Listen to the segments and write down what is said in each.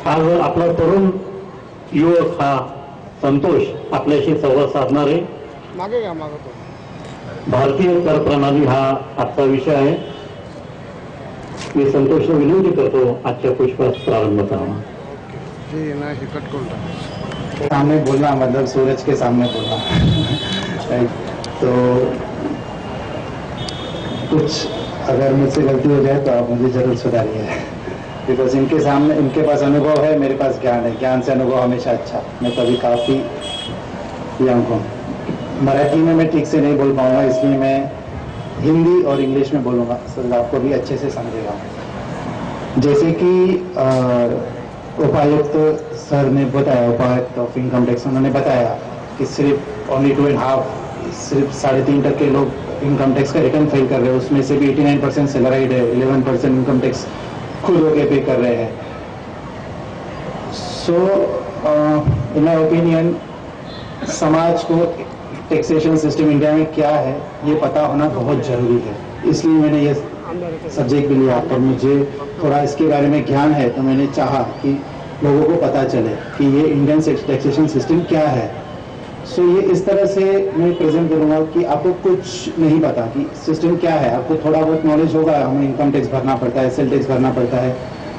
आज आपला तरुण युवक हा संतोष आपल्याशी संवाद साधणार आहे. मागे घ्या, मागे तो. भारतीय कर प्रणाली हा आजचा विषय आहे. मी संतोषला विनंती करतो आजच्या पुष्पास प्रारंभ करावा. जी ना, हे कट करून टाका. सामने बोलना मतलब सूरज के सामने बोलना. तो कुछ अगर मुझसे गलती हो जाए तो आप मुझे जरूर सुधारिए, बिकॉज इनके सामने, इनके पास अनुभव है, मेरे पास ज्ञान है. ज्ञान से अनुभव हमेशा अच्छा. मैं कभी काफ़ी यंग हूँ. मराठी में मैं ठीक से नहीं बोल पाऊँगा, इसलिए मैं हिंदी और इंग्लिश में बोलूँगा, सो आपको भी अच्छे से समझेगा. जैसे कि उपायुक्त सर ने बताया, उपायुक्त ऑफ इनकम टैक्स, उन्होंने बताया कि सिर्फ ओनली 2.5, सिर्फ 3.5% लोग इनकम टैक्स का रिटर्न फाइल कर रहे हैं. उसमें से भी 89% सैलराइड है, 11% इनकम टैक्स खुद होके पे कर रहे हैं. सो इन माय ओपिनियन समाज को टैक्सेशन सिस्टम इंडिया में क्या है ये पता होना बहुत जरूरी है. इसलिए मैंने ये सब्जेक्ट भी लिया. तो मुझे थोड़ा इसके बारे में ज्ञान है, तो मैंने चाहा कि लोगों को पता चले कि ये इंडियन टैक्सेशन सिस्टम क्या है. सो ये इस तरह से मैं प्रेजेंट करूंगा कि आपको कुछ नहीं पता कि सिस्टम क्या है. आपको थोड़ा बहुत नॉलेज होगा, हमें इनकम टैक्स भरना पड़ता है, सेल टैक्स भरना पड़ता है,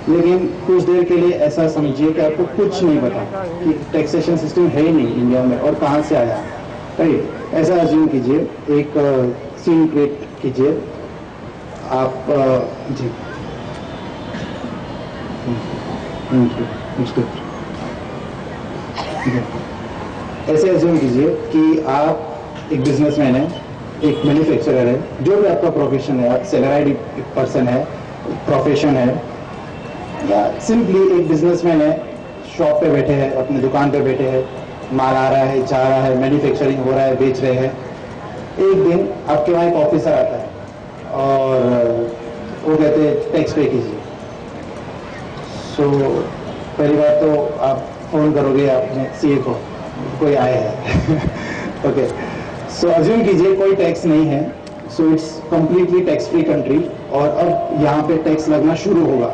लेकिन कुछ देर के लिए ऐसा समझिए कि आपको कुछ नहीं पता कि टैक्सेशन सिस्टम है ही नहीं इंडिया में और कहाँ से आया. राइट, ऐसा अज्यूम कीजिए, एक सीन क्रिएट कीजिए आप. जी ऐसे अज्यूम कीजिए कि आप एक बिजनेसमैन है, एक मैन्युफैक्चरर है, जो भी आपका प्रोफेशन है, आप सैलराइड पर्सन है, प्रोफेशन है, या सिंपली एक बिजनेसमैन है, शॉप पे बैठे हैं, अपने दुकान पे बैठे हैं, माल आ रहा है, जा रहा है, मैन्युफैक्चरिंग हो रहा है, बेच रहे हैं. एक दिन आपके वहाँ एक ऑफिसर आता है और वो कहते हैं टैक्स पे कीजिए. सो पहली बात तो आप फोन करोगे अपने सीए को, कोई आए है. ओके, सो अज्यूम कीजिए कोई टैक्स नहीं है. So it's completely tax free country और अब यहाँ पे टैक्स लगना शुरू होगा.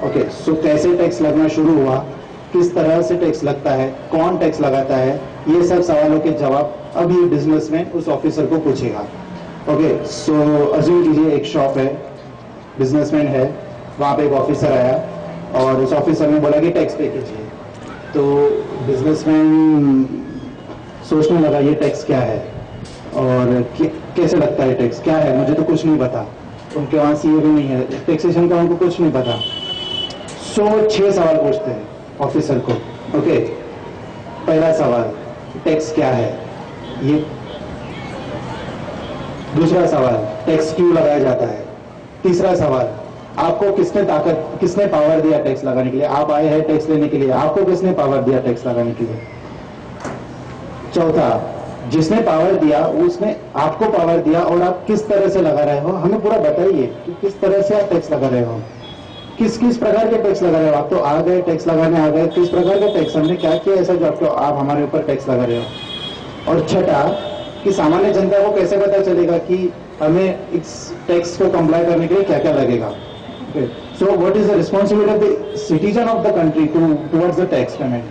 ओके, सो कैसे टैक्स लगना शुरू हुआ, किस तरह से टैक्स लगता है, कौन टैक्स लगाता है, ये सब सवालों के जवाब अब ये बिजनेसमैन उस ऑफिसर को पूछेगा. ओके, सो अज्यूम कीजिए एक शॉप है, बिजनेसमैन है, वहाँ पे एक ऑफिसर आया और उस ऑफिसर ने बोला कि टैक्स पे कीजिए. तो बिजनेसमैन सोचने लगा ये टैक्स क्या है और कैसे लगता है, टैक्स क्या है, मुझे तो कुछ नहीं पता. उनके वहाँ सीए भी नहीं है, टैक्सेशन का उनको कुछ नहीं पता. सो 6 सवाल पूछते हैं ऑफिसर को. ओके, पहला सवाल, टैक्स क्या है ये. दूसरा सवाल, टैक्स क्यों लगाया जाता है. तीसरा सवाल, आपको किसने पावर दिया टैक्स लगाने के लिए. आप आए हैं टैक्स लेने के लिए, आपको किसने पावर दिया टैक्स लगाने के लिए. चौथा, जिसने पावर दिया उसने आपको पावर दिया और आप किस तरह से लगा रहे हो, हमें पूरा बताइए कि किस तरह से आप टैक्स लगा रहे हो, किस किस प्रकार के टैक्स लगा रहे हो. आप तो आ गए, टैक्स लगाने आ गए, किस प्रकार का टैक्स, हमने क्या किया ऐसा जो आप हमारे ऊपर टैक्स लगा रहे हो. और छठा, कि सामान्य जनता को कैसे पता चलेगा कि हमें इस टैक्स को कंप्लाई करने के लिए क्या क्या लगेगा. So what is the responsibility of the citizen of the country towards the tax payment.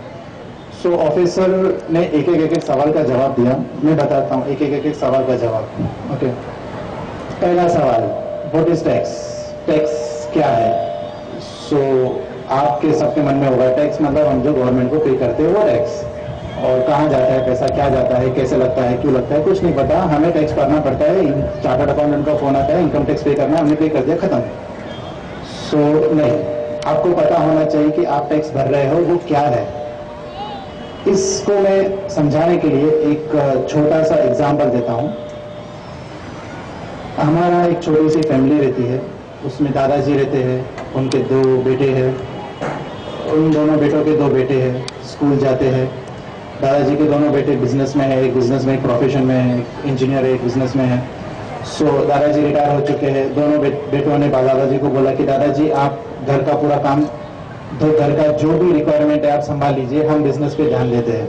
So officer ने एक एक सवाल का जवाब दिया. मैं बताता हूँ एक एक सवाल का जवाब. ओके, पहला सवाल, व्हाट इज टैक्स. टैक्स क्या है. सो आपके सबके मन में होगा टैक्स मतलब हम जो गवर्नमेंट को पे करते हैं वो टैक्स. और कहाँ जाता है पैसा, क्या जाता है, कैसे लगता है, क्यों लगता है, कुछ नहीं पता. हमें टैक्स भरना पड़ता है, चार्टर्ड अकाउंटेंट का फोन आता है, इनकम टैक्स पे करना, हमने पे कर दिया, खत्म. सो नहीं, आपको पता होना चाहिए कि आप टैक्स भर रहे हो वो क्या है. इसको मैं समझाने के लिए एक छोटा सा एग्जाम्पल देता हूँ. हमारा एक छोटी सी फैमिली रहती है, उसमें दादाजी रहते हैं, उनके 2 बेटे हैं, उन दोनों बेटों के 2 बेटे हैं, स्कूल जाते हैं. दादाजी के दोनों बेटे बिजनेस में है, एक बिजनेस में, एक प्रोफेशन में है, इंजीनियर है, एक बिजनेस में है. सो दादाजी रिटायर हो चुके हैं. दोनों बेटों ने दादाजी को बोला कि दादाजी आप घर का पूरा काम, तो घर का जो भी रिक्वायरमेंट है आप संभाल लीजिए, हम बिजनेस पे ध्यान देते हैं.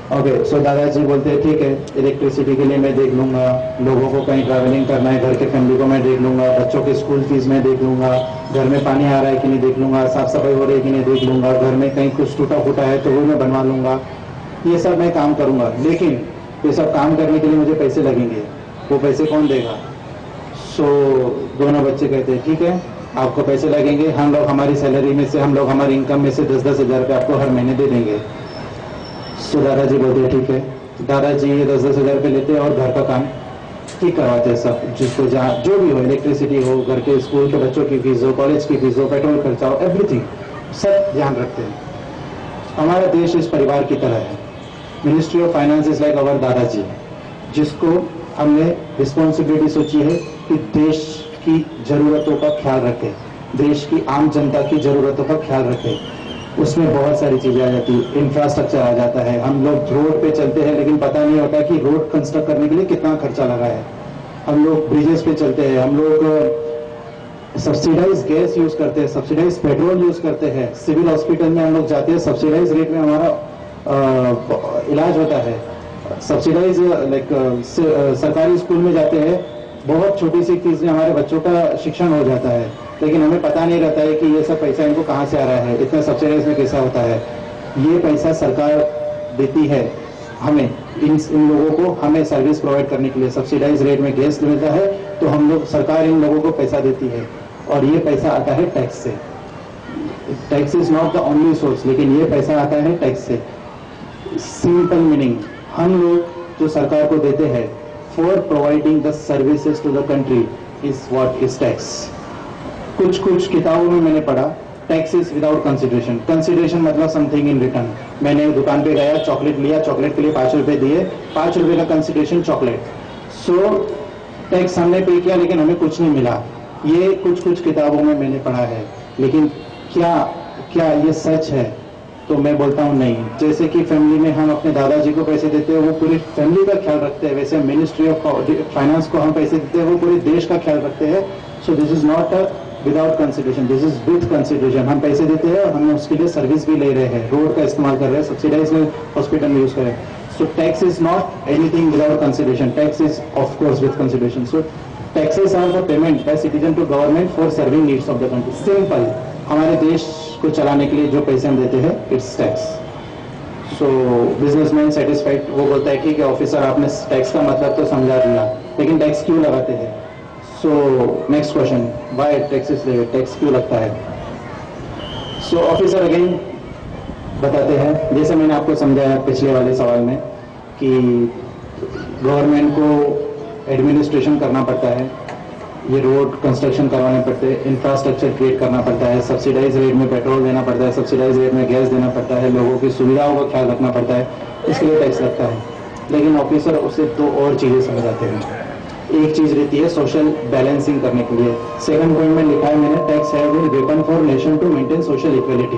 ओके, सो दादाजी बोलते हैं ठीक है, इलेक्ट्रिसिटी के लिए मैं देख लूंगा, लोगों को कहीं ट्रैवलिंग करना है, घर के फैमिली को मैं देख लूंगा, बच्चों के स्कूल फीस में देख लूंगा, घर में पानी आ रहा है कि नहीं देख लूंगा, साफ सफाई हो रही है कि नहीं देख लूंगा, घर में कहीं कुछ टूटा फूटा है तो वो मैं बनवा लूंगा, ये सब मैं काम करूंगा। लेकिन ये सब काम करने के लिए मुझे पैसे लगेंगे, वो पैसे कौन देगा? सो दोनों बच्चे कहते हैं ठीक है, आपको पैसे लगेंगे, हम लोग हमारी सैलरी में से, हम लोग हमारी इनकम में से 10-10 हज़ार रुपये आपको हर महीने दे देंगे। सो दादाजी बोलते हैं ठीक है। दादाजी 10-10 हज़ार रुपये लेते हैं और घर का काम ठीक करवाते हैं सब, जिसको जहाँ जो भी हो, इलेक्ट्रिसिटी हो, घर के स्कूल के बच्चों की फीस हो, कॉलेज की फीस हो, पेट्रोल खर्चा हो, एवरीथिंग सब ध्यान रखते हैं। हमारा देश इस परिवार की तरह है। Ministry of finance is like our दादाजी, जिसको हमने रिस्पॉन्सिबिलिटी सोची है कि देश की जरूरतों का ख्याल रखें, देश की आम जनता की जरूरतों का ख्याल रखें। उसमें बहुत सारी चीजें आ जाती है, इंफ्रास्ट्रक्चर आ जाता है, हम लोग रोड पे चलते हैं लेकिन पता नहीं होता कि रोड कंस्ट्रक्ट करने के लिए कितना खर्चा लगा है। हम लोग ब्रिजेस पे चलते हैं, हम लोग सब्सिडाइज गैस यूज करते हैं, सब्सिडाइज पेट्रोल यूज करते हैं, सिविल हॉस्पिटल में हम लोग जाते हैं, सब्सिडाइज रेट में हमारा इलाज होता है, सब्सिडाइज लाइक सरकारी स्कूल में जाते हैं, बहुत छोटी सी फीस में हमारे बच्चों का शिक्षण हो जाता है, लेकिन हमें पता नहीं रहता है कि ये सब पैसा इनको कहाँ से आ रहा है, इतना सब्सिडाइज में कैसा होता है। ये पैसा सरकार देती है हमें, इन लोगों को हमें सर्विस प्रोवाइड करने के लिए। सब्सिडाइज रेट में गैस मिलता है तो हम लोग, सरकार इन लोगों को पैसा देती है और ये पैसा आता है टैक्स से। Tax is not the only source, लेकिन ये पैसा आता है टैक्स से। सिंपल मीनिंग, हम लोग जो सरकार को देते हैं for providing the services to the country is what is tax. कुछ किताबों में मैंने पढ़ा tax is without consideration. Consideration मतलब समथिंग इन रिटर्न। मैंने दुकान पे गया, चॉकलेट लिया, चॉकलेट के लिए 5 रुपए दिए, 5 रुपए का कंसिडरेशन चॉकलेट। सो टैक्स हमने पे किया लेकिन हमें कुछ नहीं मिला। ये कुछ किताबों में मैंने पढ़ा है, लेकिन क्या ये सच है? तो मैं बोलता हूँ नहीं। जैसे कि फैमिली में हम अपने दादाजी को पैसे देते हैं, वो पूरी फैमिली का ख्याल रखते हैं, वैसे मिनिस्ट्री ऑफ फाइनेंस को हम पैसे देते हैं, वो पूरे देश का ख्याल रखते हैं। So this is not a without consideration, this is with consideration. हम पैसे देते हैं और हम उसके लिए सर्विस भी ले रहे हैं, रोड का इस्तेमाल कर रहे हैं, सब्सिडाइज में हॉस्पिटल में यूज कर रहे हैं। So tax is not anything without consideration, tax is of course with consideration. So taxes are the payment by citizen to government for serving needs of the country. Simple, हमारे देश को चलाने के लिए जो पैसे हम देते हैं it's tax. So businessman satisfied, वो बोलता है ठीक है ऑफिसर, आपने टैक्स का मतलब तो समझा दिया, लेकिन टैक्स क्यों लगाते हैं? So next question, why taxes tax क्यों लगता है? सो ऑफिसर अगेन बताते हैं, जैसे मैंने आपको समझाया पिछले वाले सवाल में कि गवर्नमेंट को एडमिनिस्ट्रेशन करना पड़ता है, ये रोड कंस्ट्रक्शन करवाने पड़ते हैं, इंफ्रास्ट्रक्चर क्रिएट करना पड़ता है, सब्सिडाइज रेट में पेट्रोल देना पड़ता है, सब्सिडाइज रेट में गैस देना पड़ता है, लोगों की सुविधाओं का ख्याल रखना पड़ता है, इसके लिए टैक्स लगता है। लेकिन ऑफिसर उसे 2 और चीजें समझाते हैं। एक चीज रहती है सोशल बैलेंसिंग करने के लिए। सेकंड पॉइंट में लिखा है मैंने, टैक्स है weapon for nation to maintain social equality.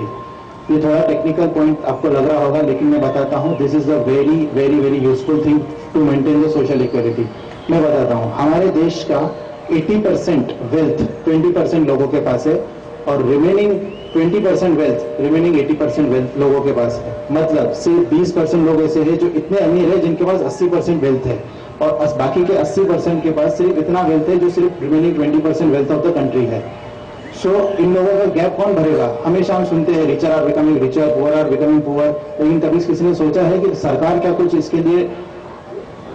ये थोड़ा टेक्निकल पॉइंट आपको लग रहा होगा, लेकिन मैं बताता हूँ, this is the very very very useful thing to maintain the social equality. मैं बताता हूँ, हमारे देश का 80% वेल्थ 20% लोगों के पास है और रिमेनिंग 20% वेल्थ, रिमेनिंग 80% वेल्थ लोगों के पास है। मतलब सिर्फ 20% लोग ऐसे हैं जो इतने अमीर है जिनके पास 80% वेल्थ है, और बाकी के 80% के पास सिर्फ इतना वेल्थ है जो सिर्फ remaining 20% wealth of the country है। सो इन लोगों का गैप कौन भरेगा? हमेशा हम सुनते हैं richer are becoming richer, poor are becoming poor, लेकिन कभी किसी ने सोचा है कि सरकार क्या कुछ इसके लिए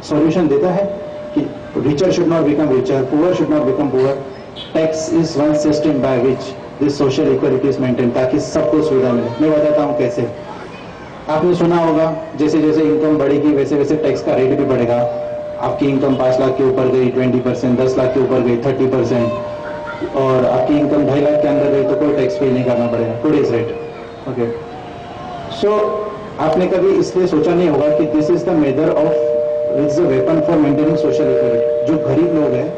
सॉल्यूशन देता है कि richer should not become richer, poor should not become poor? Tax is one system by which this social equality is maintained, ताकि सबको सुविधा मिले। मैं बताता हूँ कैसे। आपने सुना होगा जैसे जैसे इनकम बढ़ेगी वैसे वैसे टैक्स का रेट भी बढ़ेगा। आपकी इनकम 5 लाख के ऊपर गई 20%, 10 लाख के ऊपर गई 30%, और आपकी इनकम 2.5 लाख के अंदर गई तो कोई टैक्स पे नहीं करना पड़ेगा, टुडेज रेट। ओके, सो आपने कभी इसलिए सोचा नहीं होगा कि this is the measure of it's a weapon for maintaining social equality. जो गरीब लोग हैं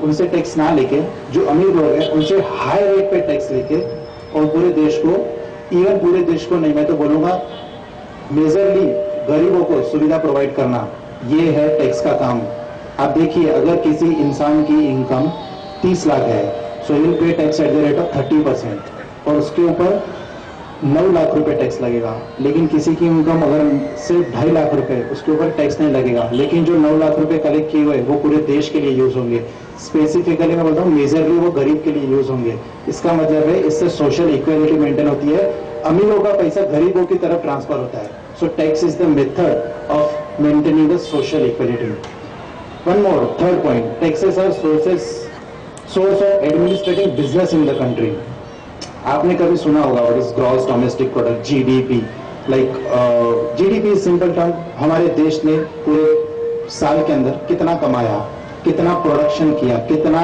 उनसे टैक्स ना लेके, जो अमीर लोग हैं उनसे हाई रेट पे टैक्स लेके, और पूरे देश को, इवन पूरे देश को नहीं, मैं तो बोलूंगा मेजरली गरीबों को सुविधा प्रोवाइड करना, ये है टैक्स का काम। आप देखिए, अगर किसी इंसान की इनकम 30 लाख है, so will pay tax at the rate of 30%, और उसके ऊपर 9 लाख रुपए टैक्स लगेगा, लेकिन किसी की इनकम अगर सिर्फ 2.5 लाख रुपए, उसके ऊपर टैक्स नहीं लगेगा। लेकिन जो 9 लाख रुपए कलेक्ट किए हुए वो पूरे देश के लिए यूज होंगे। स्पेसिफिकली मैं बोलता हूँ मेजरली वो गरीब के लिए यूज होंगे। इसका मतलब है इससे सोशल इक्वालिटी मेंटेन होती है, अमीरों का पैसा गरीबों की तरफ ट्रांसफर होता है। So tax is the method of maintaining the social equality. One more, third point, taxes are source of administrating business in the country. आपने कभी सुना होगा what is gross domestic product, GDP. Like GDP simple term, हमारे देश ने पूरे साल के अंदर कितना कमाया, कितना प्रोडक्शन किया, कितना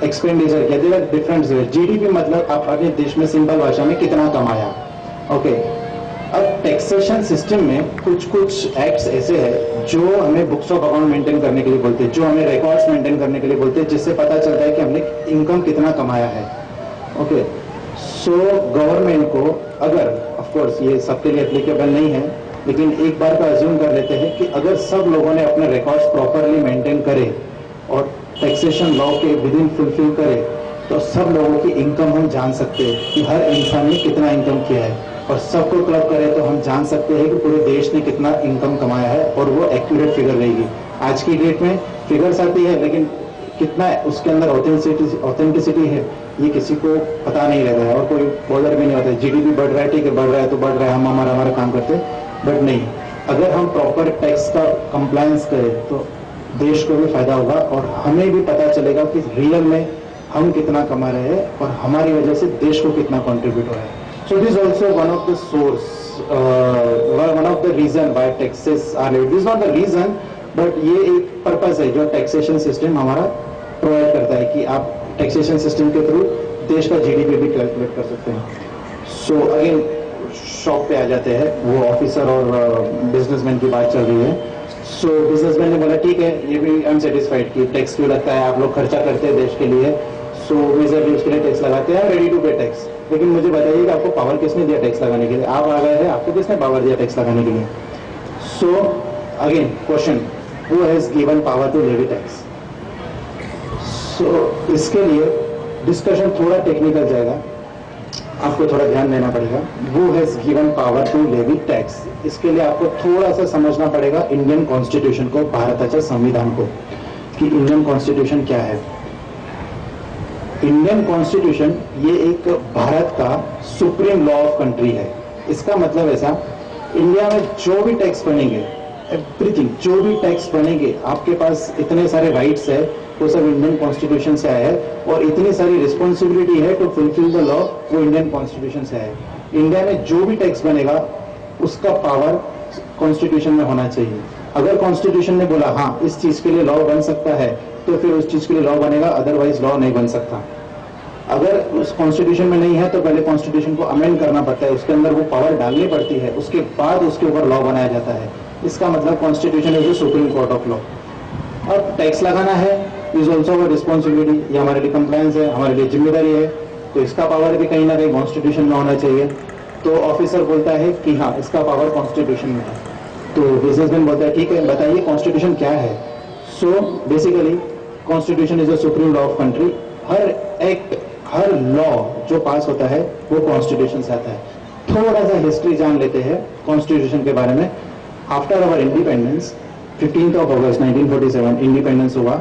एक्सपेंडिचर किया। There are different. जीडीपी मतलब आप अपने देश में सिंपल भाषा में कितना कमाया। ओके, अब टैक्सेशन सिस्टम में कुछ एक्ट्स ऐसे हैं जो हमें बुक्स ऑफ अकाउंट मेंटेन करने के लिए बोलते हैं, जो हमें रिकॉर्ड्स मेंटेन करने के लिए बोलते हैं, जिससे पता चलता है कि हमने इनकम कितना कमाया है। ओके, सो गवर्नमेंट को, अगर ऑफ कोर्स ये सबके लिए एप्लीकेबल नहीं है, लेकिन एक बार का अज्यूम कर लेते हैं कि अगर सब लोगों ने अपने रिकॉर्ड्स प्रॉपरली मेंटेन करे और टैक्सेशन लॉ के विद इन फुलफिल करे, तो सब लोगों की इनकम हम जान सकते हैं कि हर इंसान ने कितना इनकम किया है, और सबको क्लब करे तो हम जान सकते हैं कि पूरे देश ने कितना इनकम कमाया है, और वो एक्यूरेट फिगर रहेगी। आज की डेट में फिगर्स आती है, लेकिन कितना उसके अंदर ऑथेंटिसिटी है ये किसी को पता नहीं रहता है, और कोई बॉर्डर भी नहीं होता है। जीडीपी बढ़ रहा है, ठीक है, बढ़ रहा है तो बढ़ रहा है, हम हमारा काम करते हैं, बट नहीं, अगर हम प्रॉपर टैक्स का कंप्लायंस करें तो देश को भी फायदा होगा, और हमें भी पता चलेगा कि रियल में हम कितना कमा रहे हैं और हमारी वजह से देश को कितना कंट्रीब्यूट हो रहा है। So this also one of the source, one of the reason why taxes are levied. This not the reason, but ये एक पर्पस है जो टैक्सेशन सिस्टम हमारा प्रोवाइड करता है कि आप टैक्सेशन सिस्टम के थ्रू देश का जीडीपी भी कैलकुलेट कर सकते हैं। सो अगेन शॉप पे आ जाते हैं, वो ऑफिसर और बिजनेसमैन की बात चल रही है। सो बिजनेसमैन ने बोला ठीक है, ये भी अनसेटिस्फाइड कि टैक्स क्यों लगता है, आप लोग खर्चा करते हैं देश के लिए, सो मेजरली उसके लिए टैक्स लगाते हैं, रेडी टू पे टैक्स। लेकिन मुझे बताइए कि आपको पावर किसने दिया टैक्स लगाने के लिए? आप आ गए हैं, आपको किसने पावर दिया टैक्स लगाने के लिए? So again question, who has given power to levy tax? So इसके लिए डिस्कशन थोड़ा टेक्निकल जाएगा, आपको थोड़ा ध्यान देना पड़ेगा। Who has given power to levy tax? इसके लिए आपको थोड़ा सा समझना पड़ेगा इंडियन कॉन्स्टिट्यूशन को, भारताच्या संविधान को, कि इंडियन कॉन्स्टिट्यूशन क्या है। इंडियन कॉन्स्टिट्यूशन ये एक भारत का सुप्रीम लॉ ऑफ कंट्री है। इसका मतलब ऐसा, इंडिया में जो भी टैक्स बनेंगे, एवरीथिंग, जो भी टैक्स बनेंगे, आपके पास इतने सारे राइट्स है, वो सब इंडियन कॉन्स्टिट्यूशन से आया है, और इतनी सारी रिस्पॉन्सिबिलिटी है टू फुलफिल द लॉ, वो इंडियन कॉन्स्टिट्यूशन से है। इंडिया में जो भी टैक्स बनेगा उसका पावर कॉन्स्टिट्यूशन में होना चाहिए। अगर कॉन्स्टिट्यूशन ने बोला हाँ इस चीज के लिए लॉ बन सकता है, तो फिर उस चीज के लिए लॉ बनेगा, अदरवाइज लॉ नहीं बन सकता। अगर उस कॉन्स्टिट्यूशन में नहीं है तो पहले कॉन्स्टिट्यूशन को अमेंड करना पड़ता है, उसके अंदर वो पावर डालनी पड़ती है, उसके बाद उसके ऊपर लॉ बनाया जाता है। इसका मतलब constitution is the supreme court of law. अब टैक्स लगाना है इज ऑल्सो अवर रिस्पॉन्सिबिलिटी, ये हमारे लिए कंप्लायंस है, हमारे लिए जिम्मेदारी है, तो इसका पावर भी कहीं ना कहीं कॉन्स्टिट्यूशन में होना चाहिए। तो ऑफिसर बोलता है कि हाँ इसका पावर कॉन्स्टिट्यूशन में है, तो बिजनेसमैन बोलता है ठीक है बताइए कॉन्स्टिट्यूशन क्या है। So basically constitution is the supreme law of country. Her act, her law जो पास होता है वो कॉन्स्टिट्यूशन से आता है। थोड़ा सा हिस्ट्री जान लेते हैं कॉन्स्टिट्यूशन के बारे में। After our independence 15th of August 1947 independence हुआ।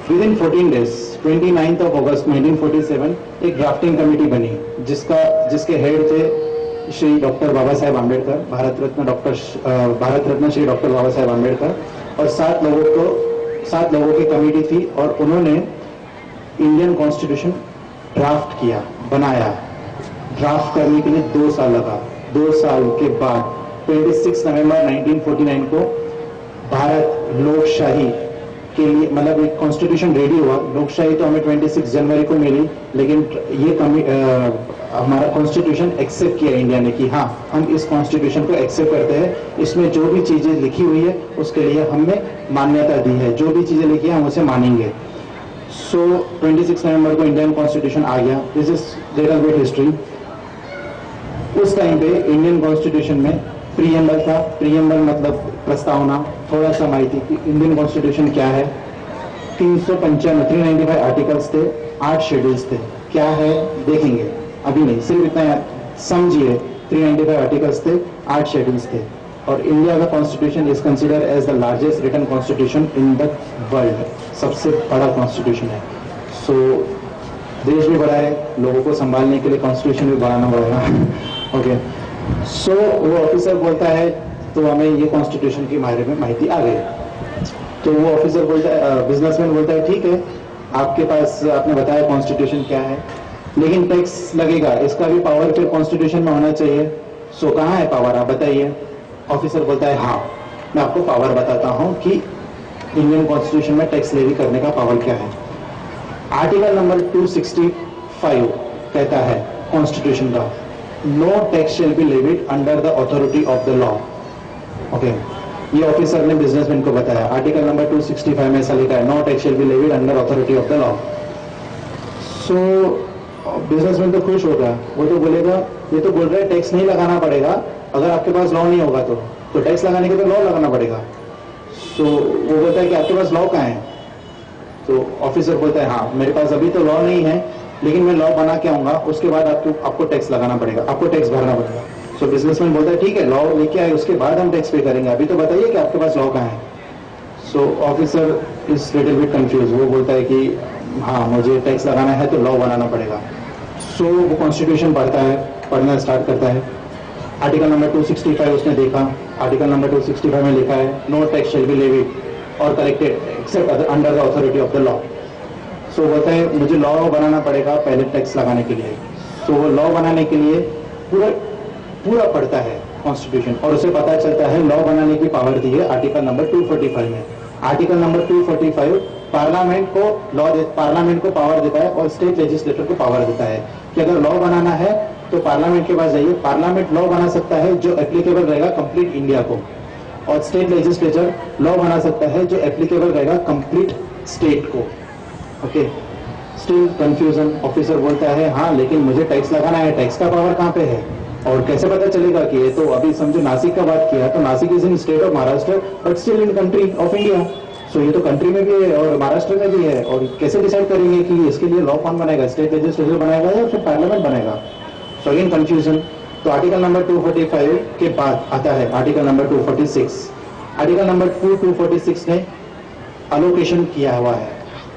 Within 14 days 29th of August 1947 एक ड्राफ्टिंग कमेटी बनी, जिसके हेड थे श्री डॉक्टर बाबा साहेब आम्बेडकर, भारत रत्न श्री डॉक्टर बाबा साहेब आम्बेडकर, और 7 लोगों की कमेटी थी, और उन्होंने इंडियन कॉन्स्टिट्यूशन ड्राफ्ट किया, बनाया। ड्राफ्ट करने के लिए 2 साल लगा। 2 साल के बाद 26 नवंबर 1949 को भारत लोकशाही के लिए, मतलब एक कॉन्स्टिट्यूशन रेडी हुआ। लोकशाही तो हमें 26 जनवरी को मिली, लेकिन ये हमारा कॉन्स्टिट्यूशन एक्सेप्ट किया इंडिया ने कि हाँ हम इस कॉन्स्टिट्यूशन को एक्सेप्ट करते हैं, इसमें जो भी चीजें लिखी हुई है उसके लिए हमने मान्यता दी है, जो भी चीजें लिखी है हम उसे मानेंगे। सो 26 नवंबर को इंडियन कॉन्स्टिट्यूशन आ गया। This is little bit history. उस टाइम पे इंडियन कॉन्स्टिट्यूशन में प्रीएम्बल था। प्रीएम्बल मतलब प्रस्तावना। थोड़ा सा माहिती कि इंडियन कॉन्स्टिट्यूशन क्या है। 395 395 आर्टिकल्स थे, 8 शेड्यूल्स थे। क्या है देखेंगे। अभी नहीं, सिर्फ इतना समझिए 395 आर्टिकल्स थे, 8 शेड्यूल्स थे, और इंडिया का constitution is consider as the largest written constitution in the world, सबसे बड़ा कॉन्स्टिट्यूशन है। सो देश भी बड़ा है, लोगों को संभालने के लिए कॉन्स्टिट्यूशन भी बढ़ाना पड़ेगा। ओके, सो वो ऑफिसर बोलता है तो हमें ये कॉन्स्टिट्यूशन के बारे में माहिती आ गई। तो वो ऑफिसर बोलता है, बिजनेसमैन बोलता है ठीक है, आपके पास आपने बताया कॉन्स्टिट्यूशन क्या है, लेकिन टैक्स लगेगा, इसका भी पावर फिर कॉन्स्टिट्यूशन में होना चाहिए। सो कहाँ है पावर, आप बताइए। ऑफिसर बोलता है हाँ, मैं आपको पावर बताता हूँ कि इंडियन कॉन्स्टिट्यूशन में टैक्स लेवी करने का पावर क्या है। आर्टिकल नंबर 265 कहता है कॉन्स्टिट्यूशन का, no tax shall be levied under the authority of the law. Okay, ये ऑफिसर ने बिजनेसमैन को बताया, आर्टिकल नंबर 265 में ऐसा लिखा है, no tax shall be levied under authority of the law. So businessman तो खुश होगा, वो तो बोलेगा, ये तो बोल रहा है टैक्स नहीं लगाना पड़ेगा, अगर आपके पास लॉ नहीं होगा तो टैक्स लगाने के तो लॉ लगाना पड़ेगा। सो वो बोलता है कि आपके पास लॉ कहाँ है। तो ऑफिसर बोलता है हाँ, मेरे पास अभी तो लॉ नहीं है, लेकिन मैं लॉ बना के आऊंगा, उसके बाद आपको टैक्स लगाना पड़ेगा, आपको टैक्स भरना पड़ेगा। सो बिजनेसमैन बोलता है ठीक है, लॉ लेके आए, उसके बाद हम टैक्स पे करेंगे, अभी तो बताइए कि आपके पास लॉ कहाँ है। So officer is little bit confuse, वो बोलता है कि हाँ, मुझे टैक्स लगाना है तो लॉ बनाना पड़ेगा। सो वो कॉन्स्टिट्यूशन पढ़ना स्टार्ट करता है। आर्टिकल नंबर 265 उसने देखा, आर्टिकल नंबर 265 में लिखा है no tax shall be levied or collected except under the authority of the law. So बोलता है मुझे लॉ बनाना पड़ेगा पहले टैक्स लगाने के लिए। सो वो लॉ बनाने के लिए पूरा पढ़ता है कॉन्स्टिट्यूशन, और उसे पता चलता है लॉ बनाने की पावर दी है आर्टिकल नंबर 245 में। आर्टिकल नंबर 245 पार्लियामेंट को पावर देता है और स्टेट लेजिस्लेटर को पावर देता है कि अगर लॉ बनाना है तो पार्लियामेंट के पास जाइए, पार्लियामेंट लॉ बना सकता है जो एप्लीकेबल रहेगा कंप्लीट इंडिया को, और स्टेट लेजिस्लेचर लॉ बना सकता है जो एप्लीकेबल रहेगा कंप्लीट स्टेट को। Okay, still confusion. ऑफिसर बोलता है हाँ, लेकिन मुझे टैक्स लगाना है, टैक्स का पावर कहाँ पे है और कैसे पता चलेगा कि ये तो अभी समझो नासिक का बात किया तो Nashik is in state of Maharashtra but still in country of India. So ये तो कंट्री में भी है और महाराष्ट्र में भी है, और कैसे डिसाइड करेंगे कि इसके लिए लॉ कौन बनाएगा, स्टेट लेजिस्लेचर बनाएगा या फिर पार्लियामेंट बनाएगा। So again confusion. तो आर्टिकल नंबर 245 के बाद आता है आर्टिकल नंबर 246। आर्टिकल नंबर 246 ने अलोकेशन किया हुआ है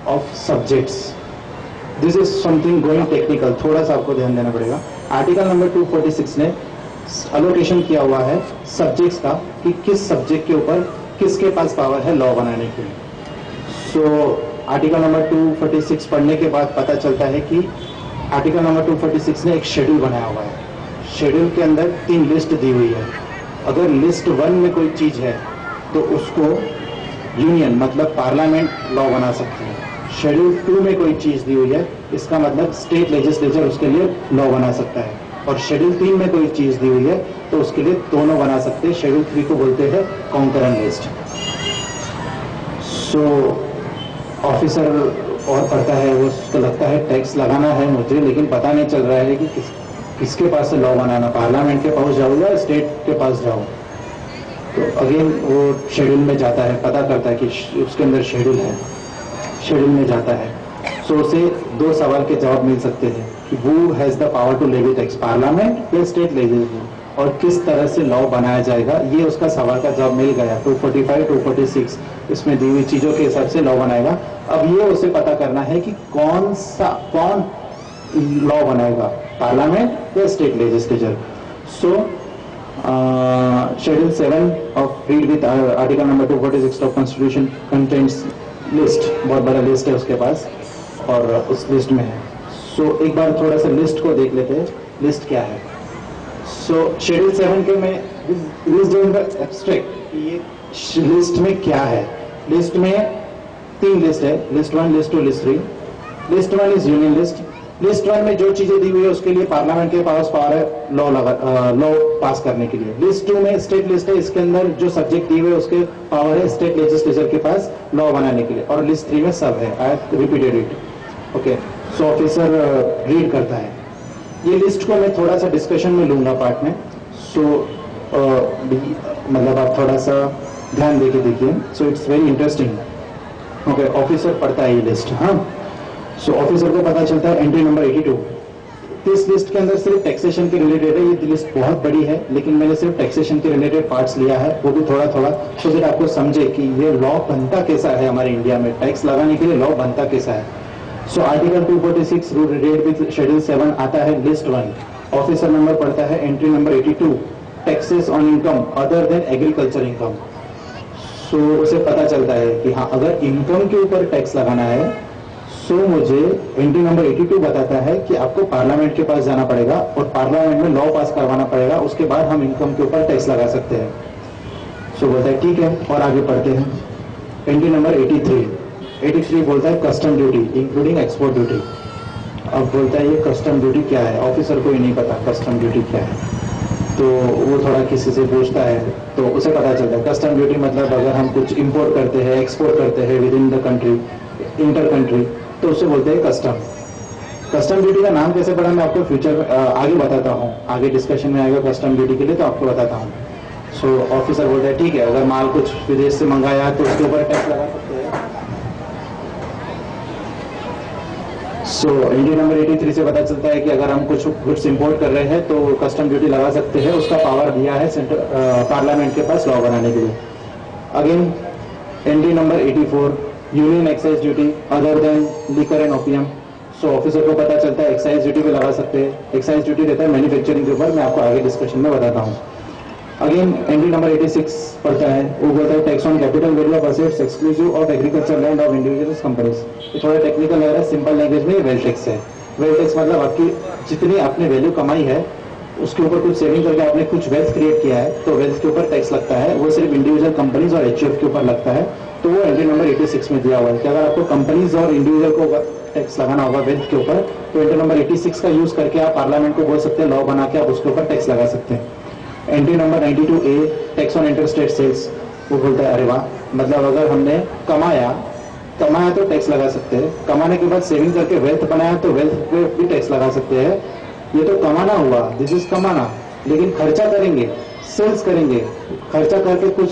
of subjects. This is something going technical, थोड़ा सा आपको ध्यान देना पड़ेगा। आर्टिकल नंबर 246 ने अलोकेशन किया हुआ है सब्जेक्ट्स का कि किस सब्जेक्ट के ऊपर किसके पास पावर है लॉ बनाने के लिए। सो आर्टिकल नंबर 246 पढ़ने के बाद पता चलता है कि आर्टिकल नंबर 246 ने एक शेड्यूल बनाया हुआ है। शेड्यूल के अंदर 3 लिस्ट दी हुई है। अगर लिस्ट 1 में कोई चीज है तो उसको यूनियन मतलब पार्लियामेंट लॉ बना सकती है। शेड्यूल 2 में कोई चीज दी हुई है, इसका मतलब स्टेट लेजिस्लेचर उसके लिए लॉ बना सकता है, और शेड्यूल 3 में कोई चीज दी हुई है तो उसके लिए दोनों बना सकते हैं। शेड्यूल 3 को बोलते हैं कॉन्करेंट लिस्ट। सो ऑफिसर और पढ़ता है, वो उसको लगता है टैक्स लगाना है मुझे, लेकिन पता नहीं चल रहा है कि किसके पास से लॉ बनाना, पार्लियामेंट के पास जाऊँ या स्टेट के पास जाऊँ। तो अगेन वो शेड्यूल में जाता है, पता करता है कि उसके अंदर शेड्यूल है, शेड्यूल में जाता है। सो उसे 2 सवाल के जवाब मिल सकते हैं कि who has the power to levy tax, parliament या स्टेट लेजिस्लेचर, और किस तरह से लॉ बनाया जाएगा। ये उसका सवाल का जवाब मिल गया। 245, 246 इसमें दी हुई चीजों के हिसाब से लॉ बनाएगा। अब ये उसे पता करना है कि कौन लॉ बनाएगा, पार्लियामेंट या state legislature. So schedule 7 of read with article number 246 of constitution contains list, बहुत बड़ा लिस्ट है उसके पास और उस लिस्ट में है। सो एक बार थोड़ा सा लिस्ट को देख लेते हैं, लिस्ट क्या है। सो शेड्यूल 7 के में एब्स्ट्रैक्ट, ये लिस्ट में क्या है। लिस्ट में 3 लिस्ट है, list 1, list 2, list 3। List 1 is union list. List 1 में जो चीजें दी हुई है उसके लिए पार्लियामेंट के पास पावर है लॉ पास करने के लिए। लिस्ट 2 में स्टेट लिस्ट है, इसके अंदर जो सब्जेक्ट दी हुई है उसके पावर है स्टेट लेजिस्लेचर के पास लॉ बनाने के लिए। और लिस्ट 3 में सब है, I repeated it. Okay, so officer read करता है। ये लिस्ट को मैं थोड़ा सा डिस्कशन में लूंगा पार्ट में। सो मतलब आप थोड़ा सा ध्यान देके देखिए। So it's very interesting. Okay, officer पढ़ता है ये लिस्ट। हाँ, सो ऑफिसर को पता चलता है एंट्री नंबर 82। इस लिस्ट के अंदर सिर्फ टैक्सेशन के रिलेटेड है, ये लिस्ट बहुत बड़ी है, लेकिन मैंने सिर्फ टैक्सेशन के रिलेटेड पार्ट्स लिया है, वो भी थोड़ा थोड़ा, तो फिर आपको समझे कि ये लॉ बनता कैसा है हमारे इंडिया में, टैक्स लगाने के लिए लॉ बनता कैसा है। So article 246 rule related with schedule 7 आता है लिस्ट 1, ऑफिसर नंबर पड़ता है entry number 82, taxes on income other than agriculture income. So उसे पता चलता है कि हाँ, अगर इनकम के ऊपर टैक्स लगाना है, सो मुझे एंट्री नंबर 82 बताता है कि आपको पार्लियामेंट के पास जाना पड़ेगा और पार्लियामेंट में लॉ पास करवाना पड़ेगा, उसके बाद हम इनकम के ऊपर टैक्स लगा सकते हैं। सो बोलता है ठीक है, और आगे पढ़ते हैं। एंट्री नंबर 83 बोलता है custom duty including export duty. अब बोलता है ये कस्टम ड्यूटी क्या है, ऑफिसर को ही नहीं पता कस्टम ड्यूटी क्या है, तो वो थोड़ा किसी से पूछता है तो उसे पता चलता है कस्टम ड्यूटी मतलब अगर हम कुछ इंपोर्ट करते हैं, एक्सपोर्ट करते हैं with in the country, inter country, तो उसे बोलते हैं कस्टम। कस्टम ड्यूटी का नाम कैसे पड़ा मैं आपको फ्यूचर आगे बताता हूँ, आगे डिस्कशन में आएगा कस्टम ड्यूटी के लिए, तो आपको बताता हूँ। सो ऑफिसर बोलता है ठीक है, अगर माल कुछ विदेश से मंगाया तो उसके ऊपर टैक्स लगा सकते हैं। सो एंट्री नंबर 83 से पता चलता है कि अगर हम कुछ गुड्स इंपोर्ट कर रहे हैं तो कस्टम ड्यूटी लगा सकते हैं, उसका पावर दिया है सेंट्रल पार्लियामेंट के पास लॉ बनाने के लिए। Again entry number 84 union excise duty other than liquor and opium. So officer को पता चलता है एक्साइज ड्यूटी भी लगा सकते हैं, एक्साइज ड्यूटी रहता है मैन्युफैक्चरिंग के ऊपर, मैं आपको आगे डिस्कशन में बताता हूँ। अगेन एंट्री नंबर 86 पड़ता है, वो बोलता है tax on capital value of assets exclusive of agriculture land of individuals companies. ये थोड़ा टेक्निकल लग रहा है, सिंपल लैंग्वेज में वेल्थ टैक्स है। वेल्थ टैक्स मतलब आपकी जितनी आपने वैल्यू कमाई है उसके ऊपर कुछ सेविंग करके आपने कुछ वेल्थ क्रिएट किया है, तो वेल्थ के ऊपर टैक्स लगता है, वो सिर्फ इंडिविजुअल कंपनीज और एचयूएफ के ऊपर लगता है। तो वो एंट्री नंबर 86 में दिया हुआ है कि अगर आपको कंपनीज और इंडिविजुअल को टैक्स लगाना होगा वेल्थ के ऊपर, तो एंट्री नंबर 86 का यूज करके आप पार्लियामेंट को बोल सकते हैं, लॉ बना के आप उसके ऊपर टैक्स लगा सकते हैं। Entry number 92A tax on interstate sales, वो बोलता है अरे वाह, मतलब अगर हमने कमाया तो टैक्स लगा सकते हैं, कमाने के बाद सेविंग करके वेल्थ बनाया तो वेल्थ पे भी टैक्स लगा सकते हैं। ये तो कमाना हुआ, दिस इज कमाना, लेकिन खर्चा करेंगे, सेल्स करेंगे, खर्चा करके कुछ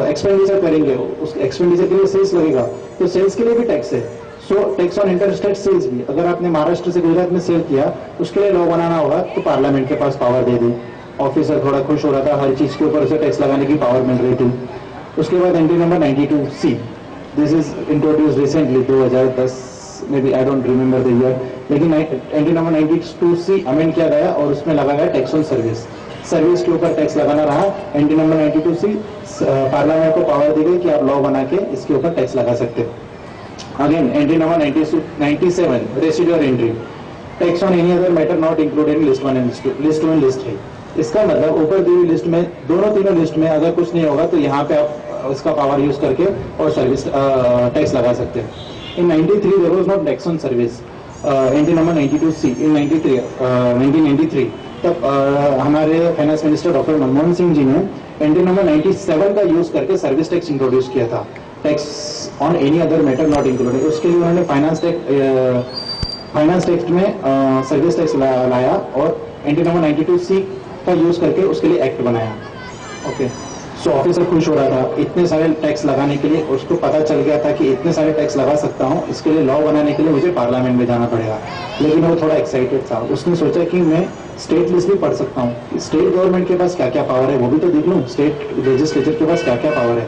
एक्सपेंडिचर करेंगे, उस एक्सपेंडिचर के लिए सेल्स लगेगा, तो सेल्स के लिए भी टैक्स है। So tax on interstate sales भी, अगर आपने महाराष्ट्र से गुजरात में सेल किया उसके लिए लॉ बनाना होगा तो पार्लियामेंट के पास पावर दे दी। ऑफिसर थोड़ा खुश हो रहा था, हर चीज के ऊपर उसे टैक्स लगाने की पावर मिल रही थी। उसके बाद entry number 92C, this is introduce recently 2010 में भी, I don't remember the year, लेकिन एंट्री नंबर 92C अमेंड किया गया और उसमें लगा गया टैक्स ऑन सर्विस, सर्विस के ऊपर टैक्स लगाना रहा। एंट्री नंबर 92C पार्लियामेंट को पावर दी गई कि आप लॉ बना के इसके ऊपर टैक्स लगा सकते हैं। Again entry number 97 residual entry, tax on any other matter not included list 1 and list 2 list 3। इसका मतलब ऊपर दी हुई लिस्ट में, दोनों तीनों लिस्ट में अगर कुछ नहीं होगा तो यहाँ पे आप उसका पावर यूज करके और सर्विस टैक्स लगा सकते हैं। In 93 there was not tax on service. Entry number 92C in 1993 तब हमारे finance minister doctor Manmohan Singh ji ने एंट्री नंबर 97 का यूज करके सर्विस टैक्स इंट्रोड्यूस किया था, tax on any other matter not included. उसके लिए उन्होंने फाइनेंस टैक्स में सर्विस टैक्स लाया और एंट्री नंबर 92C का यूज करके उसके लिए एक्ट बनाया। ओके, सो ऑफिसर खुश हो रहा था इतने सारे टैक्स लगाने के लिए, उसको पता चल गया था कि इतने सारे टैक्स लगा सकता हूँ, इसके लिए लॉ बनाने के लिए मुझे पार्लियामेंट में जाना पड़ेगा। लेकिन वो थोड़ा एक्साइटेड था, उसने सोचा कि मैं स्टेट लिस्ट भी पढ़ सकता हूँ, स्टेट गवर्नमेंट के पास क्या क्या पावर है वो भी तो देख लूँ, स्टेट लेजिस्लेचर के पास क्या क्या पावर है।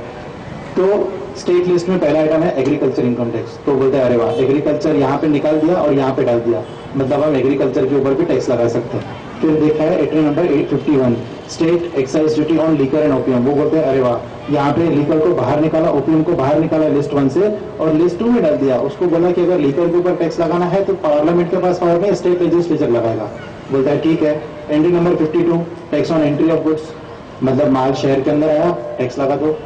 तो स्टेट लिस्ट में पहला आइटम है एग्रीकल्चर इनकम टैक्स। तो बोलते हैं अरे वाह, एग्रीकल्चर यहाँ पे निकाल दिया और यहाँ पे डाल दिया, मतलब हम एग्रीकल्चर के ऊपर भी टैक्स लगा सकते हैं। फिर देखा है entry number 851 state excise duty on liquor and opium. वो बोलते हैं अरे वाह, यहाँ पे लीकर को बाहर निकाला, ओपियम को बाहर निकाला लिस्ट 1 से और लिस्ट 2 में डाल दिया। उसको बोला कि अगर लीकर के ऊपर टैक्स लगाना है तो पार्लियामेंट के पास पावर नहीं, स्टेट लेजिस्लेचर लगाएगा। बोलता है ठीक है। Entry number 52 tax on entry of goods, मतलब माल शहर के अंदर आया टैक्स लगा दो,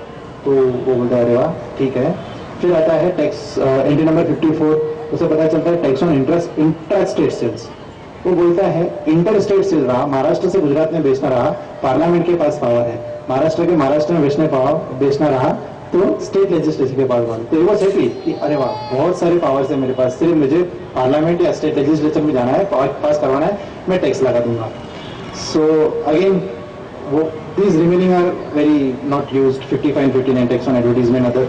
तो वो बोलता है अरे वाह ठीक है। फिर आता है टैक्स एंट्री नंबर 54, उसे पता चलता है tax on inter state sales. वो बोलता है इंटर स्टेट सेल रहा, महाराष्ट्र से गुजरात में बेचना रहा, पार्लियामेंट के पास पावर है, महाराष्ट्र के महाराष्ट्र में बेचना रहा तो स्टेट लेजिस्लेचर के पास पावर। तो वो हैप्पी कि अरे वाह बहुत सारे पावर्स है मेरे पास, सिर्फ मुझे पार्लियामेंट या स्टेट लेजिस्लेचर में जाना है, पास करवाना है, मैं टैक्स लगा दूंगा। सो अगेन वो these remaining are very not used, 55 and 59 tax on advertisement, other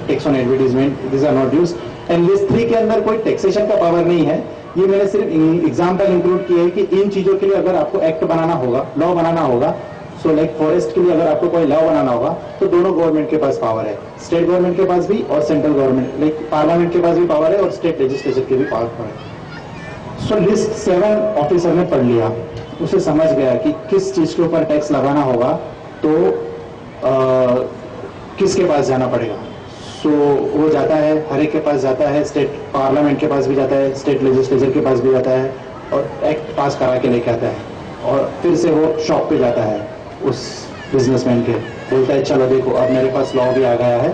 tax on advertisement, these are not used। and list 3 के अंदर कोई टैक्सेशन का पावर नहीं है, ये मैंने सिर्फ एग्जाम्पल इंक्लूड किया है कि इन चीजों के लिए अगर आपको एक्ट बनाना होगा, लॉ बनाना होगा, सो लाइक फॉरेस्ट के लिए अगर आपको कोई लॉ बनाना होगा तो दोनों गवर्नमेंट के पास पावर है, स्टेट गवर्नमेंट के पास भी और सेंट्रल गवर्नमेंट लाइक पार्लियामेंट के पास भी पावर है और स्टेट लेजिस्लेचर के भी पावर है। सो लिस्ट 7 ऑफिसर ने पढ़ लिया, उसे समझ गया कि किस चीज के ऊपर टैक्स लगाना होगा तो किसके पास जाना पड़ेगा। सो वो जाता है, हर एक के पास जाता है, स्टेट पार्लियामेंट के पास भी जाता है, स्टेट लेजिस्लेचर के पास भी जाता है और एक्ट पास करा के लेके आता है और फिर से वो शॉप पे जाता है उस बिजनेसमैन के, बोलता है चलो देखो अब मेरे पास लॉ भी आ गया है,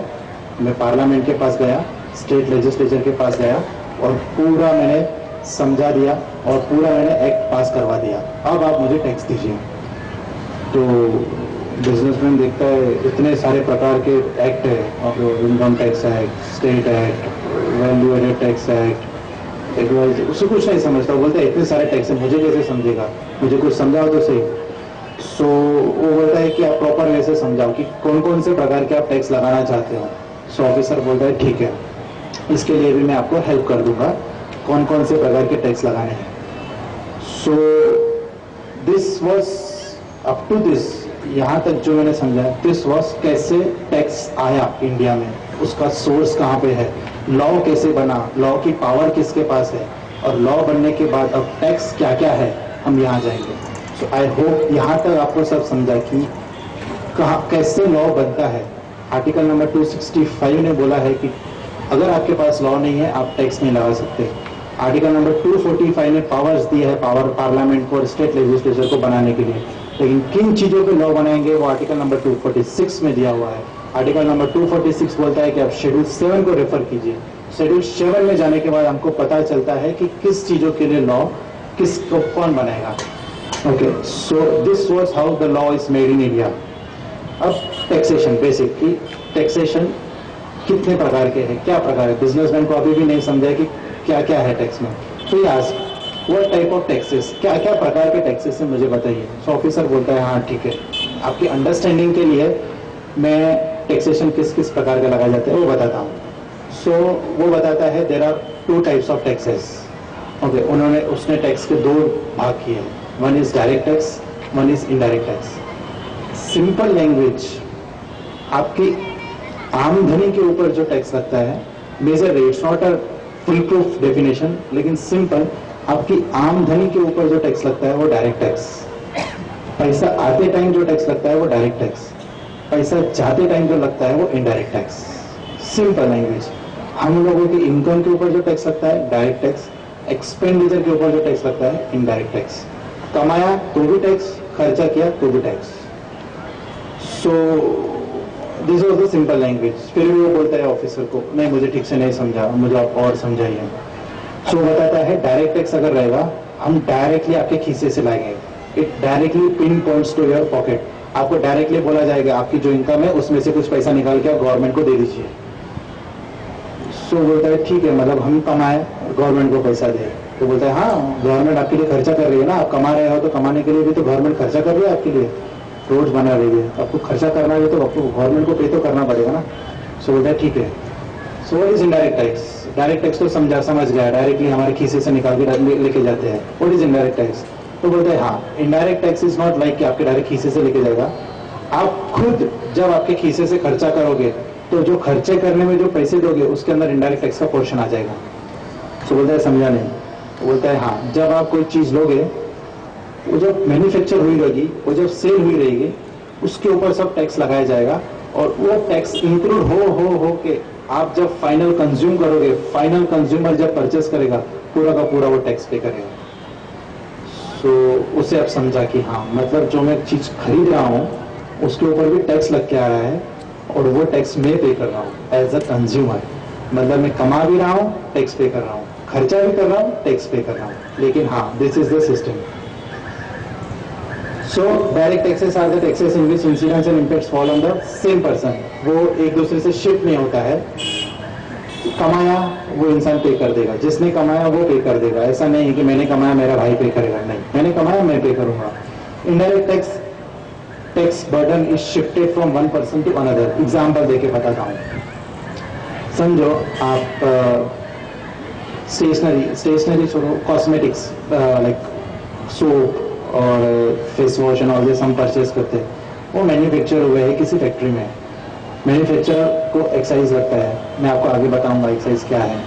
मैं पार्लियामेंट के पास गया, स्टेट लेजिस्लेचर के पास गया और पूरा मैंने समझा दिया और पूरा मैंने एक्ट पास करवा दिया, अब आप मुझे टैक्स दीजिए। तो बिजनेसमैन देखता है इतने सारे प्रकार के एक्ट है, और income tax act, state act, value added tax act, उसे कुछ नहीं समझता, वो बोलता है इतने सारे टैक्स है, मुझे कैसे समझेगा, मुझे कुछ समझाओ तो सही। सो वो बोलता है कि आप प्रॉपर वे से समझाओ कि कौन कौन से प्रकार के आप टैक्स लगाना चाहते हो। सो ऑफिसर बोलता है ठीक है, इसके लिए भी मैं आपको हेल्प कर दूंगा, कौन कौन से प्रकार के टैक्स लगाने हैं। So this was up to this, यहाँ तक जो मैंने समझा, दिस वॉज कैसे टैक्स आया इंडिया में, उसका सोर्स कहाँ पे है, लॉ कैसे बना, लॉ की पावर किसके पास है, और लॉ बनने के बाद अब टैक्स क्या क्या है, हम यहाँ जाएंगे। सो आई होप यहाँ तक आपको सब समझा कि कहाँ कैसे लॉ बनता है। आर्टिकल नंबर 265 ने बोला है कि अगर आपके पास लॉ नहीं है आप टैक्स नहीं लगा सकते। आर्टिकल नंबर 245 ने पावर्स दी है पावर पार्लियामेंट को और स्टेट लेजिस्लेचर को बनाने के लिए, लेकिन किन चीजों पे लॉ बनाएंगे वो आर्टिकल नंबर 246 में दिया हुआ है। आर्टिकल नंबर 246 बोलता है कि आप शेड्यूल 7 को रेफर कीजिए। शेड्यूल 7 में जाने के बाद हमको पता चलता है कि किस चीजों के लिए लॉ किसको कौन बनाएगा। Okay, so this was how the law is made in India. अब टैक्सेशन, बेसिकली टैक्सेशन कितने प्रकार के हैं, क्या प्रकार है, बिजनेसमैन को अभी भी नहीं समझा कि क्या क्या है टैक्स में। तो आज व्हाट टाइप ऑफ टैक्सेस, क्या क्या प्रकार के टैक्सेस हैं मुझे बताइए। सो ऑफिसर बोलता है हाँ ठीक है, आपकी अंडरस्टैंडिंग के लिए मैं टैक्सेशन किस किस प्रकार का लगाया जाता है वो बताता हूँ। सो वो बताता है there are 2 types of taxes. Okay, उसने टैक्स के 2 भाग किए हैं, one is direct tax, one is indirect tax. Simple language, आपकी आमदनी के ऊपर जो टैक्स लगता है, major rates, not a full proof definition, लेकिन सिंपल आपकी आमदनी के ऊपर जो टैक्स लगता है वो डायरेक्ट टैक्स। पैसा आते टाइम जो टैक्स लगता है वो डायरेक्ट टैक्स, पैसा जाते टाइम जो लगता है वो इनडायरेक्ट टैक्स। सिंपल लैंग्वेज, हम लोगों की इनकम के ऊपर जो टैक्स लगता है डायरेक्ट टैक्स, एक्सपेंडिचर के ऊपर जो टैक्स लगता है इनडायरेक्ट टैक्स। कमाया तो भी टैक्स, खर्चा किया तो भी tax. So this was the simple language. फिर भी वो बोलता है ऑफिसर को नहीं मुझे ठीक से नहीं समझा, मुझे आप और समझाइए। सो बताता है डायरेक्ट टैक्स अगर रहेगा हम डायरेक्टली आपके खीसे से लाएंगे, it directly pin points to your pocket. आपको डायरेक्टली बोला जाएगा आपकी जो इनकम है उसमें से कुछ पैसा निकाल के आप गवर्नमेंट को दे दीजिए। सो बोलता है ठीक है, मतलब हम कमाए गवर्नमेंट को पैसा दे। तो बोलता है हाँ गवर्नमेंट आपके लिए खर्चा कर रही है ना, आप कमा रहे हो तो कमाने के लिए भी तो गवर्नमेंट खर्चा कर रही है आपके लिए, रोड बना रही है, आपको खर्चा करना है तो आपको गवर्नमेंट को पे तो करना पड़ेगा ना। सो बोलता है ठीक है। So what is indirect tax? Direct tax तो समझ गया, डायरेक्टली हमारे खीसे से निकाल के लेके जाते हैं। What is indirect tax? तो बोलते हैं हाँ indirect tax is not like कि आपके डायरेक्ट खीसे से लेके जाएगा, आप खुद जब आपके खीसे से खर्चा करोगे तो जो खर्चे करने में जो पैसे दोगे उसके अंदर इनडायरेक्ट टैक्स का पोर्शन आ जाएगा। सो बोलता है समझा नहीं? बोलता है हाँ, जब आप कोई चीज लोगे वो जब मैन्युफैक्चर हुई रहेगी, वो जब सेल हुई रहेगी, उसके ऊपर सब टैक्स लगाया जाएगा और वो टैक्स इंक्लूड हो के आप जब फाइनल कंज्यूम करोगे, फाइनल कंज्यूमर जब परचेस करेगा पूरा का पूरा वो टैक्स पे करेगा। सो उसे आप समझा कि हाँ मतलब जो मैं चीज खरीद रहा हूँ उसके ऊपर भी टैक्स लग के आ रहा है और वो टैक्स मैं पे कर रहा हूँ एज अ कंज्यूमर। मतलब मैं कमा भी रहा हूँ, टैक्स पे कर रहा हूँ, खर्चा भी कर रहा हूँ, टैक्स पे कर रहा हूँ। लेकिन हाँ this is the system. So direct taxes are the taxes in which incidents and impacts fall on the same person. वो एक दूसरे से शिफ्ट नहीं होता है, कमाया वो इंसान पे कर देगा, जिसने कमाया वो पे कर देगा। ऐसा नहीं है कि मैंने कमाया मेरा भाई पे करेगा, नहीं, मैंने कमाया मैं पे करूंगा। Indirect tax burden is shifted from one person to another. Example देके बताता हूँ। समझो आप स्टेशनरी छोड़ो, कॉस्मेटिक्स लाइक सोप और face wash and all this हम परचेज करते हैं, वो मैन्युफैक्चर हुए हैं किसी फैक्ट्री में। मैन्युफैक्चरर को एक्साइज लगता है, मैं आपको आगे बताऊंगा एक्साइज क्या है।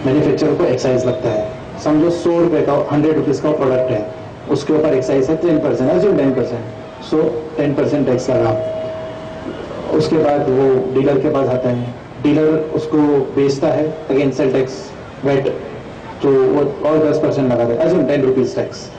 मैन्युफैक्चरर को एक्साइज लगता है, समझो 100 रुपये का 100 रुपीज़ का प्रोडक्ट है, उसके ऊपर एक्साइज है 10%, एज्यूम 10%, सो 10% टैक्स लगा। उसके बाद वो डीलर के पास आता है, डीलर उसको बेचता है, अगेन सेल टैक्स वेट, तो वो और 10% लगाता है, एज्यूम 10 रुपीज़ टैक्स।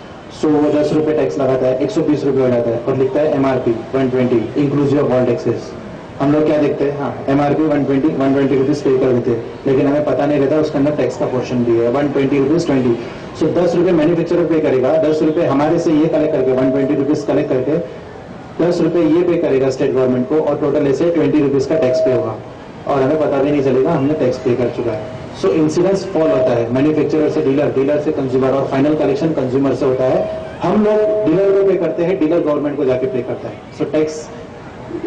सो वो 10 रुपये टैक्स लगाता है, 120 रुपये हो जाता है और लिखता है MRP 120 inclusive of all taxes. हम लोग क्या देखते हैं, हाँ MRP 120 रुपीज़ पे कर देते हैं, लेकिन हमें पता नहीं रहता उसके अंदर टैक्स का पोर्शन भी है 120 रुपीज़ 20। सो 10 रुपये मैन्युफैक्चरर पे करेगा, 10 रुपये हमारे से ये कलेक्ट करके 120 रुपीज़ कलेक्ट करके 10 रुपये ये पे करेगा स्टेट गवर्नमेंट को, और टोटल ऐसे 20 रुपीज़ का टैक्स पे होगा और हमें पता भी नहीं चलेगा हमने टैक्स पे कर चुका है। सो इंसिडेंस फॉल होता है मैन्युफैक्चरर से डीलर, डीलर से कंज्यूमर, और फाइनल कलेक्शन कंज्यूमर से होता है। हम लोग डीलर को पे करते हैं, डीलर गवर्नमेंट को जाके पे करता है। So tax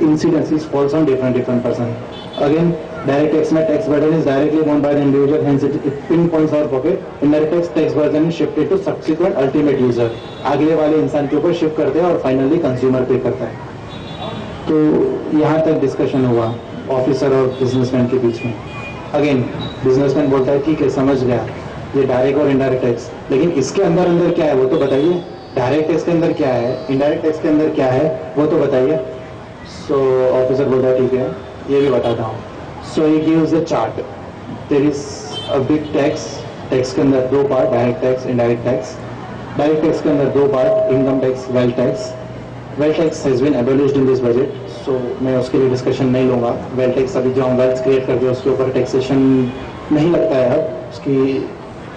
incidences falls on different person. Again, direct tax में tax burden is directly borne by the individual, hence it pinpoints our pocket. Indirect tax burden is shifted to subsequent ultimate user. अगले वाले इंसान के ऊपर shift करते हैं और finally consumer पे करता है। तो यहाँ तक डिस्कशन हुआ ऑफिसर और बिजनेसमैन के बीच में। अगेन बिजनेसमैन बोलता है ठीक है समझ गया ये डायरेक्ट और इनडायरेक्ट टैक्स, लेकिन इसके अंदर क्या है वो तो बताइए। डायरेक्ट टैक्स के अंदर क्या है, इनडायरेक्ट टैक्स के अंदर क्या है वो तो बताइए। सो ऑफिसर बोलता है ठीक है ये भी बताता हूँ। So he gives a chart, there is a big tax, tax के अंदर दो part, direct tax, indirect tax. Direct tax के अंदर दो part, income tax, wealth tax. Wealth tax has been abolished in this budget, so मैं उसके लिए discussion नहीं लूँगा। वेल्थ टैक्स अभी जो हम वेल्थ क्रिएट करते हैं उसके ऊपर टैक्सेशन नहीं लगता है अब,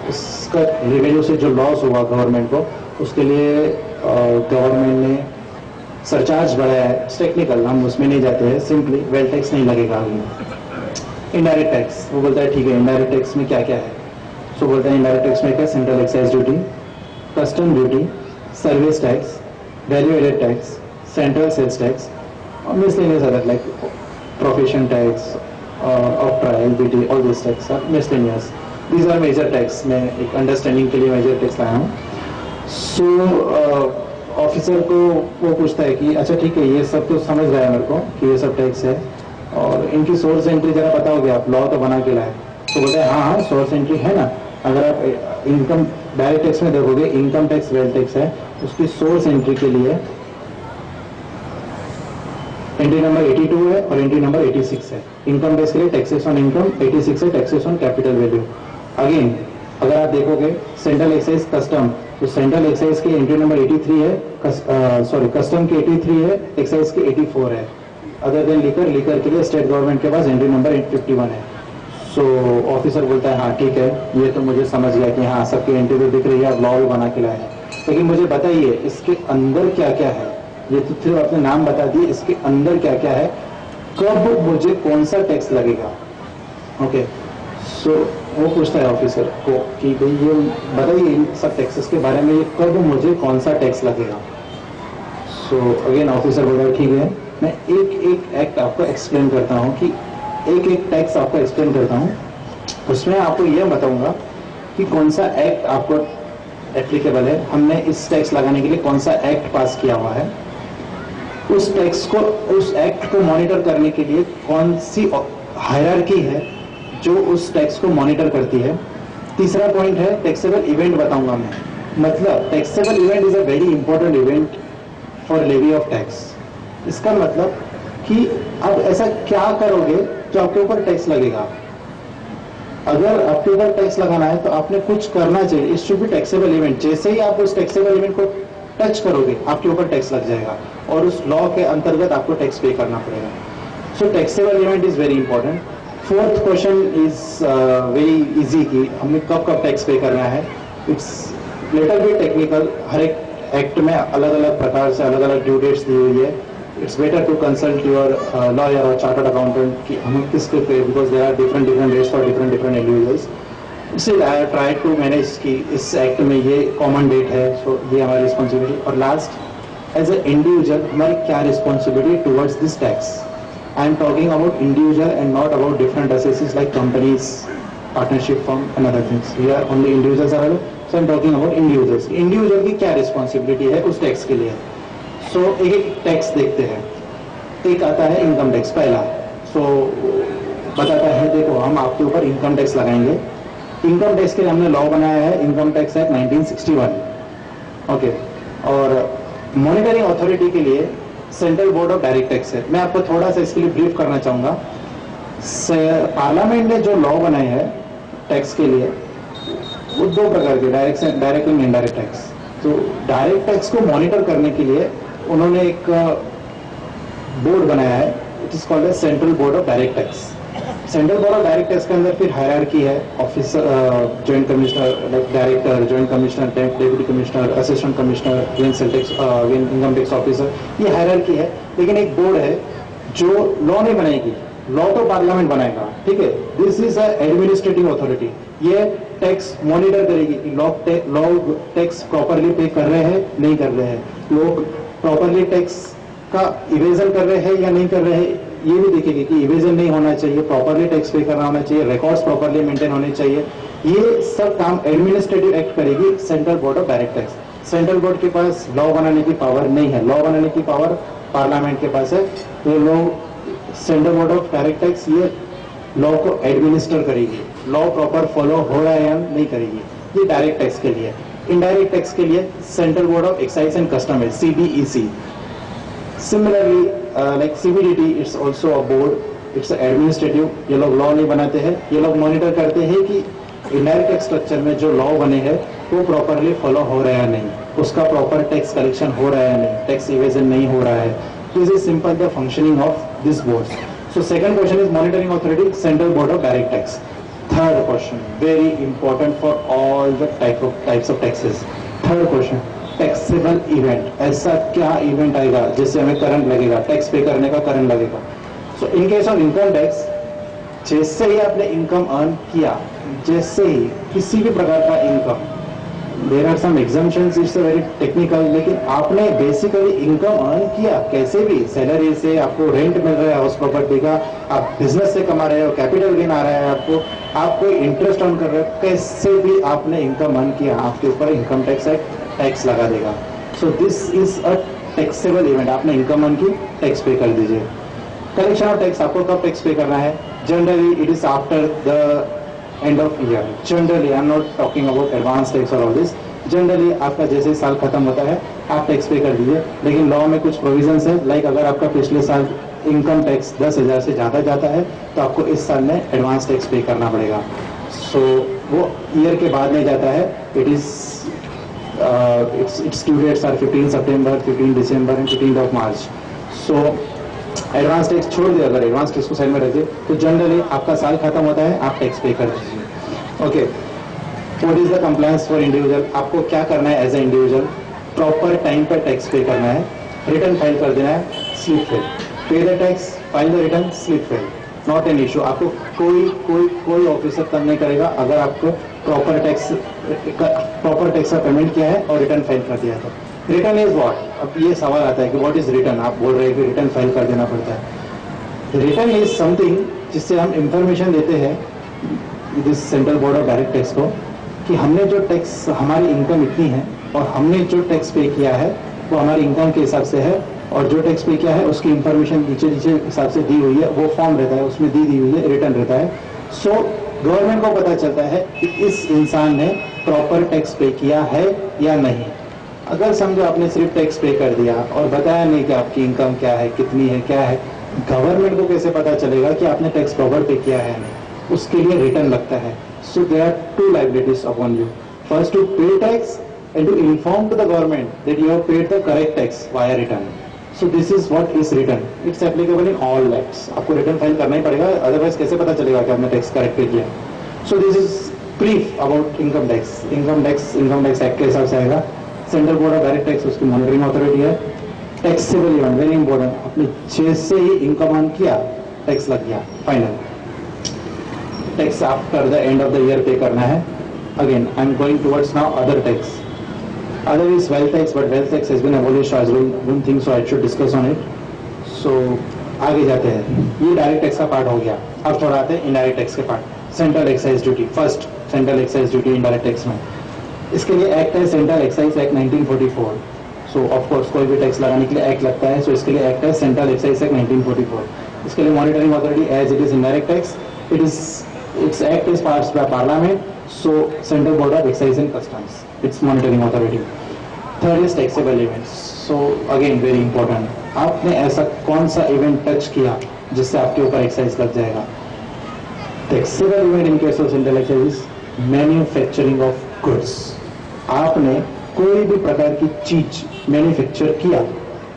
उसका रेवेन्यू से जो लॉस हुआ गवर्नमेंट को उसके लिए गवर्नमेंट ने सरचार्ज बढ़ाया है। टेक्निकल हम उसमें नहीं जाते हैं, सिंपली वेल्थ टैक्स नहीं लगेगा अभी। इनडायरेक्ट टैक्स वो बोलता है ठीक है इनडायरेक्ट टैक्स में क्या क्या है। सो बोलते हैं इनडायरेक्ट टैक्स में क्या, central excise duty, custom duty, service tax, value added tax, central sales tax और miscellaneous other like profession tax, octroi, LPT, all this tax are miscellaneous. These are major tax. मैं एक understanding के लिए major tax लाया हूँ। सो officer को वो पूछता है कि अच्छा ठीक है ये सब तो समझ रहा है मेरे को कि ये सब टैक्स है और इनकी सोर्स एंट्री जरा बताओगे आप, लॉ तो बना के लाए। तो बोलते हैं हाँ सोर्स एंट्री है ना, अगर आप इनकम डायरेक्ट टैक्स में देखोगे इनकम टैक्स वेल्थ टैक्स है, उसकी सोर्स एंट्री के लिए एंट्री नंबर 82 है और एंट्री नंबर 86 है। इनकम टैक्स के लिए टैक्सेस ऑन इनकम, 86 है taxes on capital value. Again अगर आप देखोगे सेंट्रल एक्साइज कस्टम, तो सेंट्रल एक्साइज के एंट्री नंबर 83 है, कस्टम के 83 है, एक्साइज के 84 है। अदर देन लिकर के लिए स्टेट गवर्नमेंट के पास एंट्री नंबर 51 है। सो ऑफिसर बोलता है हाँ ठीक है ये तो मुझे समझ गया कि हाँ सबकी एंट्री तो दिख रही है, आप लॉ भी बना के लाए हैं, लेकिन मुझे बताइए इसके अंदर क्या क्या है। ये तो सिर्फ आपने नाम बता दिए, इसके अंदर क्या क्या है, कब मुझे कौन सा टैक्स लगेगा। ओके सो वो पूछता है ऑफिसर को कि भाई ये बताइए इन सब टैक्सेस के बारे में, ये कब मुझे कौन सा टैक्स लगेगा। सो अगेन ऑफिसर बोला ठीक है मैं एक एक एक्ट आपको एक्सप्लेन करता हूँ, कि एक एक टैक्स आपको एक्सप्लेन करता हूँ, उसमें आपको यह बताऊंगा कि कौन सा एक्ट आपको एप्लीकेबल है, हमने इस टैक्स लगाने के लिए कौन सा एक्ट पास किया हुआ है, उस टैक्स को उस एक्ट को मॉनिटर करने के लिए कौन सी हायरार्की है जो उस टैक्स को मॉनिटर करती है। तीसरा पॉइंट है टैक्सेबल इवेंट बताऊंगा मैं, मतलब taxable event is a very important event for levy of tax. इसका मतलब कि आप ऐसा क्या करोगे जो आपके ऊपर टैक्स लगेगा। अगर आपके ऊपर टैक्स लगाना है तो आपने कुछ करना चाहिए, it should be taxable event. जैसे ही आप उस टैक्सेबल इवेंट को टच करोगे आपके ऊपर टैक्स लग जाएगा और उस लॉ के अंतर्गत आपको टैक्स पे करना पड़ेगा। So taxable event is very important. Fourth question is very easy कि हमें कब कब टैक्स पे करना है। इट्स लिटिल बिट टेक्निकल, हर एक एक्ट में अलग अलग प्रकार से अलग अलग ड्यू डेट्स दी हुई है। It's better to consult your lawyer और चार्टर्ड अकाउंटेंट कि हमें किसके पे, because there are different rates for different individuals. इसलिए आई ट्राई टू मैनेज कि इस एक्ट में ये कॉमन डेट है, सो ये हमारी रिस्पॉन्सिबिलिटी। और लास्ट एज ए इंडिविजुअल हमारी क्या responsibility towards this tax. I am talking about individual and not about different assessors like companies partnership firm and other things. Here only individuals are available. So I'm talking about individuals. Individual की क्या responsibility है उस tax के लिए? So एक tax देखते हैं. एक आता है इनकम टैक्स पहला. So बताता है देखो हम आपके ऊपर इनकम टैक्स लगाएंगे. इनकम टैक्स के लिए हमने लॉ बनाया है इनकम टैक्स एक्ट 1961. ओके. और मॉनिटरिंग अथॉरिटी के लिए central board of direct tax है. मैं आपको थोड़ा सा इसके लिए ब्रीफ करना चाहूंगा. पार्लियामेंट ने जो लॉ बनाए हैं टैक्स के लिए वो दो प्रकार के, डायरेक्ट एंड इनडायरेक्ट टैक्स. तो डायरेक्ट टैक्स को मॉनिटर करने के लिए उन्होंने एक बोर्ड बनाया है. It is called central board of direct tax. Central board of direct tax के अंदर फिर हायरार्की है. Officer, joint commissioner, director, joint commissioner, deputy commissioner, assistant commissioner, income tax officer, ये हायरार्की है. लेकिन एक बोर्ड है जो लॉ नहीं बनाएगी, लॉ तो पार्लियामेंट बनाएगा. ठीक है. This is a administrative authority. ये टैक्स मॉनिटर करेगी. लोग टैक्स प्रॉपरली पे कर रहे हैं नहीं कर रहे हैं, लोग प्रॉपरली टैक्स का इवेजन कर रहे हैं या नहीं कर रहे हैं, ये भी देखेगी कि इवेजन नहीं होना चाहिए, प्रॉपरली टैक्स पे करना होना चाहिए, रिकॉर्ड्स प्रॉपरली मेंटेन होने चाहिए. ये सब काम एडमिनिस्ट्रेटिव एक्ट करेगी central board of direct tax. Central board के पास लॉ बनाने की पावर नहीं है. लॉ बनाने की पावर पार्लियामेंट के पास है. तो लोग central board of direct tax ये लॉ को एडमिनिस्टर करेगी. लॉ प्रॉपर फॉलो हो रहा है या नहीं करेगी. ये डायरेक्ट टैक्स के लिए. इनडायरेक्ट टैक्स के लिए central board of excise and custom है, CBEC. Similarly, like CBDT, it's also a board. It's administrative. ये लोग लॉ नहीं बनाते हैं, ये लोग मॉनिटर करते हैं कि इनडायरेक्ट टैक्स स्ट्रक्चर में जो लॉ बने हैं वो प्रॉपरली फॉलो हो रहा है नहीं, उसका प्रॉपर टैक्स कलेक्शन हो रहा है नहीं, टैक्स इवेजन नहीं हो रहा है. This is simple the functioning of this board. So second question is monitoring authority, central board of direct tax. Third question, very important for all the types of taxes. Third question, taxable event. ऐसा क्या event आएगा जिससे हमें current लगेगा, tax पे करने का current लगेगा. So in case of income tax, जैसे ही आपने इनकम अर्न किया, जैसे ही किसी भी प्रकार का income, there are some exemptions, it's very technical, लेकिन आपने बेसिकली इनकम अर्न किया कैसे भी, सैलरी से, आपको रेंट मिल रहा है हाउस प्रॉपर्टी का, आप बिजनेस से कमा रहे हो, कैपिटल गेन आ रहा है आपको, आप कोई इंटरेस्ट अर्न कर रहे हो, कैसे भी आपने इनकम अर्न किया, आपके ऊपर इनकम टैक्स एक्ट टैक्स लगा देगा. सो this is a taxable event. आपने इनकम अर्न की, टैक्स पे कर दीजिए. कलेक्शन ऑफ टैक्स, आपको कब टैक्स पे करना है? Generally it is after the end of year. Generally I am not talking about advance tax और ऑल दिस. जनरली आपका जैसे साल खत्म होता है आप टैक्स पे कर दीजिए. लेकिन लॉ में कुछ प्रोविजंस है, लाइक अगर आपका पिछले साल इनकम टैक्स 10,000 से ज्यादा जाता है तो आपको इस साल में एडवांस टैक्स पे करना पड़ेगा. सो वो ईयर के बाद में जाता है. It is its due dates are 15 September, 15 December and 15th of March. So advance tax छोड़ दिया, अगर एडवांस टैक्स को साइड में रख दिए तो जनरली आपका साल खत्म होता है आप टैक्स पे कर दीजिए. Okay. What is the compliance for individual? आपको क्या करना है as a individual? Proper time पर टैक्स पे करना है, रिटर्न फाइल कर देना है, slip fail, pay the tax, file the return, slip fail, not an issue. आपको कोई ऑफिसर तब नहीं करेगा अगर आपको प्रॉपर टैक्स का पेमेंट किया है और रिटर्न फाइल कर दिया था. Return is what? अब ये सवाल आता है कि व्हाट इज रिटर्न. आप बोल रहे हैं कि रिटर्न फाइल कर देना पड़ता है. रिटर्न इज समथिंग जिससे हम इंफॉर्मेशन देते हैं this central board of direct tax को कि हमने जो टैक्स, हमारी इनकम इतनी है और हमने जो टैक्स पे किया है वो हमारी इनकम के हिसाब से है, और जो टैक्स पे किया है उसकी इंफॉर्मेशन नीचे हिसाब से दी हुई है, वो फॉर्म रहता है, उसमें दी हुई है, रिटर्न रहता है. सो गवर्नमेंट को पता चलता है कि इस इंसान ने प्रॉपर टैक्स पे किया है या नहीं. अगर समझो आपने सिर्फ टैक्स पे कर दिया और बताया नहीं कि आपकी इनकम क्या है, कितनी है, क्या है, गवर्नमेंट को कैसे पता चलेगा कि आपने टैक्स प्रॉपर पे किया है नहीं? उसके लिए रिटर्न लगता है. So there are two liabilities upon you. First to pay tax and to inform to the government that you have paid the correct tax via return. So this is what is return. It's applicable in all acts. आपको return file करना ही पड़ेगा, otherwise कैसे पता चलेगा कि आपने tax correct पे किया. So this is brief about income tax. Income tax act के हिसाब से आएगा. Central board of direct tax उसकी मॉनिटरिंग अथॉरिटी है. Taxable event very important. आपने जैसे ही इनकम अर्न किया टैक्स लग गया, final. Tax after the end of the year पे करना है. Again, I am going towards now other tax. Other is wealth tax, but wealth tax has been abolished, so I don't think so I should discuss on it. So आगे जाते हैं. ये direct tax का part हो गया. अब थोड़ा आते हैं इनडायरेक्ट टैक्स के part. Central excise duty, first central excise duty indirect tax में। इसके लिए एक्ट है central excise act 1944। So of course कोई भी टैक्स लगाने के लिए एक्ट लगता है, सो इसके लिए एक्ट है सेंट्रल एक्साइज एक्ट 1944। इसके लिए monitoring authority as it is indirect tax, it's act is passed by parliament, so central board of excise and customs it's monitoring authority. Third is taxable events, so again very important, आपने ऐसा कौन सा event touch किया जिससे आपके ऊपर excise लग जाएगा। Taxable event in case of central excise manufacturing of goods, आपने कोई भी प्रकार की चीज मैन्युफैक्चर किया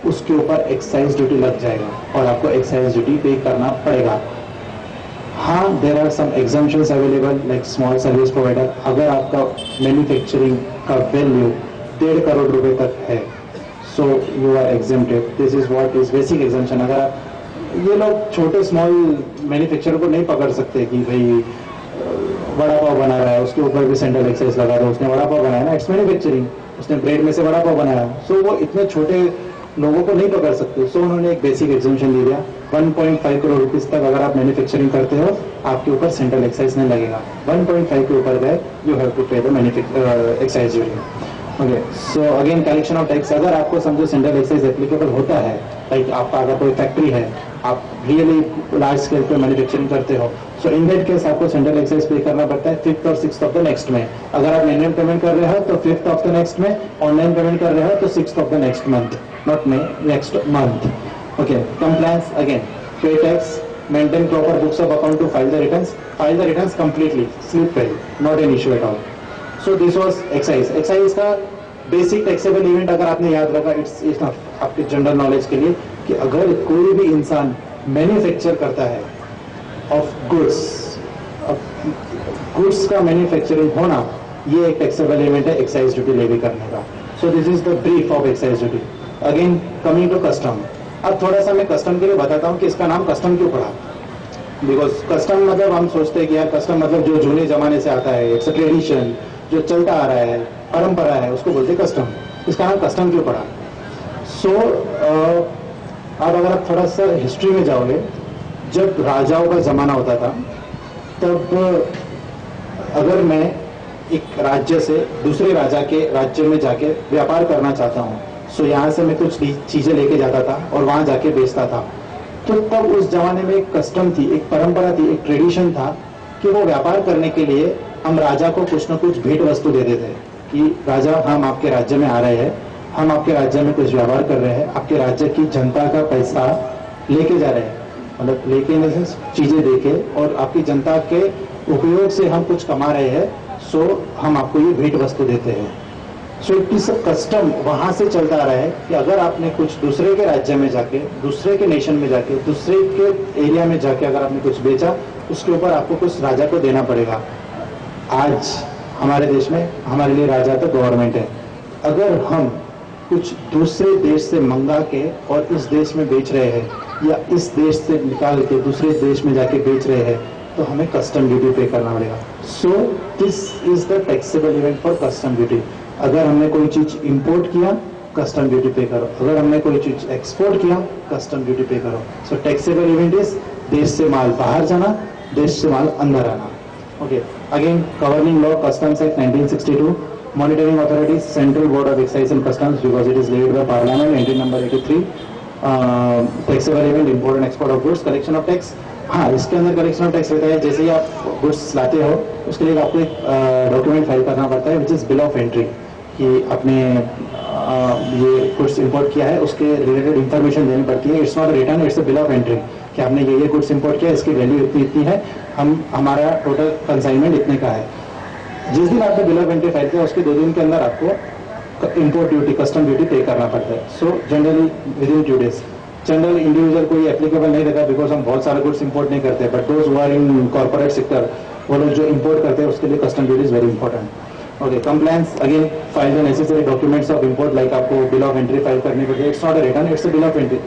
उसके ऊपर एक्साइज ड्यूटी लग जाएगा और आपको एक्साइज ड्यूटी पे करना पड़ेगा। हाँ, there are some exemptions available like small service provider, अगर आपका मैन्युफैक्चरिंग का वैल्यू 1.5 करोड़ रुपए तक है, so you are exempted, this is what is basic exemption. अगर आप, ये लोग छोटे स्मॉल मैन्युफैक्चरर को नहीं पकड़ सकते कि भाई वड़ा पाव बना रहा है उसके ऊपर भी सेंट्रल एक्साइज लगा दो, उसने वड़ा पाव बनाया ना, इट्स मैन्युफैक्चरिंग, उसने ब्रेड में से वड़ा पाव बनाया, सो वो इतने छोटे लोगों को नहीं पकड़ सकते। सो उन्होंने एक बेसिक एग्जम्पशन दे दिया, 1.5 करोड़ रुपीज तक अगर आप मैन्युफैक्चरिंग करते हो आपके ऊपर सेंट्रल एक्साइज नहीं लगेगा। 1.5 के ऊपर गए यू हैव टू पे the excise duty. Okay, so again collection of tax, अगर आपको समझो सेंट्रल एक्साइज एप्लीकेबल होता है, लाइक आपका अगर कोई फैक्ट्री है, आप रियली लार्ज स्केल पे मैन्युफैक्चरिंग करते हो, सो इन दैट केस आपको सेंट्रल एक्साइज पे करना पड़ता है 5th और 6th ऑफ द नेक्स्ट में। अगर आप मैनुअल पेमेंट कर रहे हो तो 5th ऑफ द नेक्स्ट में, ऑनलाइन पेमेंट कर रहे हो तो 6th of the next month, not may, next month. Okay, compliance again, पे tax, maintain proper books of account to file the returns completely, slip fail, not an issue at all. So this was excise. Excise का basic taxable event अगर आपने याद रखा, it's enough आपके general knowledge के लिए कि अगर कोई भी इंसान मैन्युफैक्चर करता है ऑफ गुड्स का मैन्युफैक्चरिंग होना, ये एक टैक्सेबल इवेंट है एक्साइज ड्यूटी लेवी करने का। So this is the brief of excise duty. Again coming to custom, अब थोड़ा सा मैं कस्टम के लिए बताता हूँ कि इसका नाम कस्टम क्यों पड़ा। बिकॉज कस्टम मतलब हम सोचते हैं कि यार कस्टम मतलब जो जूने जमाने से आता है, इट्स अ ट्रेडिशन, जो चलता आ रहा है, परंपरा है, उसको बोलते हैं कस्टम। इसका नाम कस्टम क्यों पड़ा? सो अब अगर आप थोड़ा सा हिस्ट्री में जाओगे, जब राजाओं का जमाना होता था, तब अगर मैं एक राज्य से दूसरे राजा के राज्य में जाके व्यापार करना चाहता हूँ, सो यहाँ से मैं कुछ चीजें लेके जाता था और वहां जाके बेचता था, तो तब उस जमाने में एक कस्टम थी, एक परंपरा थी, एक ट्रेडिशन था कि वो व्यापार करने के लिए हम राजा को कुछ ना कुछ भेंट वस्तु दे देते हैं कि राजा, हम आपके राज्य में आ रहे हैं, हम आपके राज्य में कुछ व्यापार कर रहे हैं, आपके राज्य की जनता का पैसा लेके जा रहे हैं, मतलब लेके इन द सेंस चीजें देके, और आपकी जनता के उपयोग से हम कुछ कमा रहे हैं, सो हम आपको ये भेंट वस्तु देते हैं। सो इट इज कस्टम वहां से चलता आ रहा है कि अगर आपने कुछ दूसरे के राज्य में जाके, दूसरे के नेशन में जाके, दूसरे के एरिया में जाके अगर आपने कुछ बेचा, उसके ऊपर आपको कुछ राजा को देना पड़ेगा। आज हमारे देश में हमारे लिए राजा तो गवर्नमेंट है, अगर हम कुछ दूसरे देश से मंगा के और इस देश में बेच रहे हैं, या इस देश से निकाल के दूसरे देश में जाके बेच रहे हैं, तो हमें कस्टम ड्यूटी पे करना पड़ेगा। So this is the taxable event for custom duty. अगर हमने कोई चीज इंपोर्ट किया, कस्टम ड्यूटी पे करो, अगर हमने कोई चीज एक्सपोर्ट किया, कस्टम ड्यूटी पे करो। सो टैक्सेबल इवेंट इज देश से माल बाहर जाना, देश से माल अंदर आना। Okay, again governing law customs act 1962, monitoring authority central board of excise and customs because it is led by parliament, entry number 83, taxable event import and export of goods, collection of tax. हाँ, इसके अंदर collection of tax रहता है, जैसे ही आप goods लाते हो उसके लिए आपको एक डॉक्यूमेंट फाइल करना पड़ता है, which is bill of entry, कि आपने ये गुड्स इंपोर्ट किया है, उसके रिलेटेड इंफॉर्मेशन देनी पड़ती है। It's not return, it's a bill of entry कि आपने ये गुड्स इंपोर्ट किया, इसकी वैल्यू इतनी है, हमारा टोटल कंसाइनमेंट इतने का है। जिस दिन आपने बिल ऑफ एंट्री फाइल किया, उसके 2 दिन के अंदर आपको इंपोर्ट ड्यूटी, कस्टम ड्यूटी पे करना पड़ता है। So generally with in 2 days। General individual को ये एप्लीकेबल नहीं रहता, बिकॉज हम बहुत सारे गुड्स इंपोर्ट नहीं करते, but those who are in corporate sector, वो लोग जो इंपोर्ट करते हैं उसके लिए custom duty is very important. Okay, compliance again, file the necessary documents of import, like आपको बिल ऑफ एंट्री फाइल करनी पड़ती है। It's not a return, it's a bill of entry,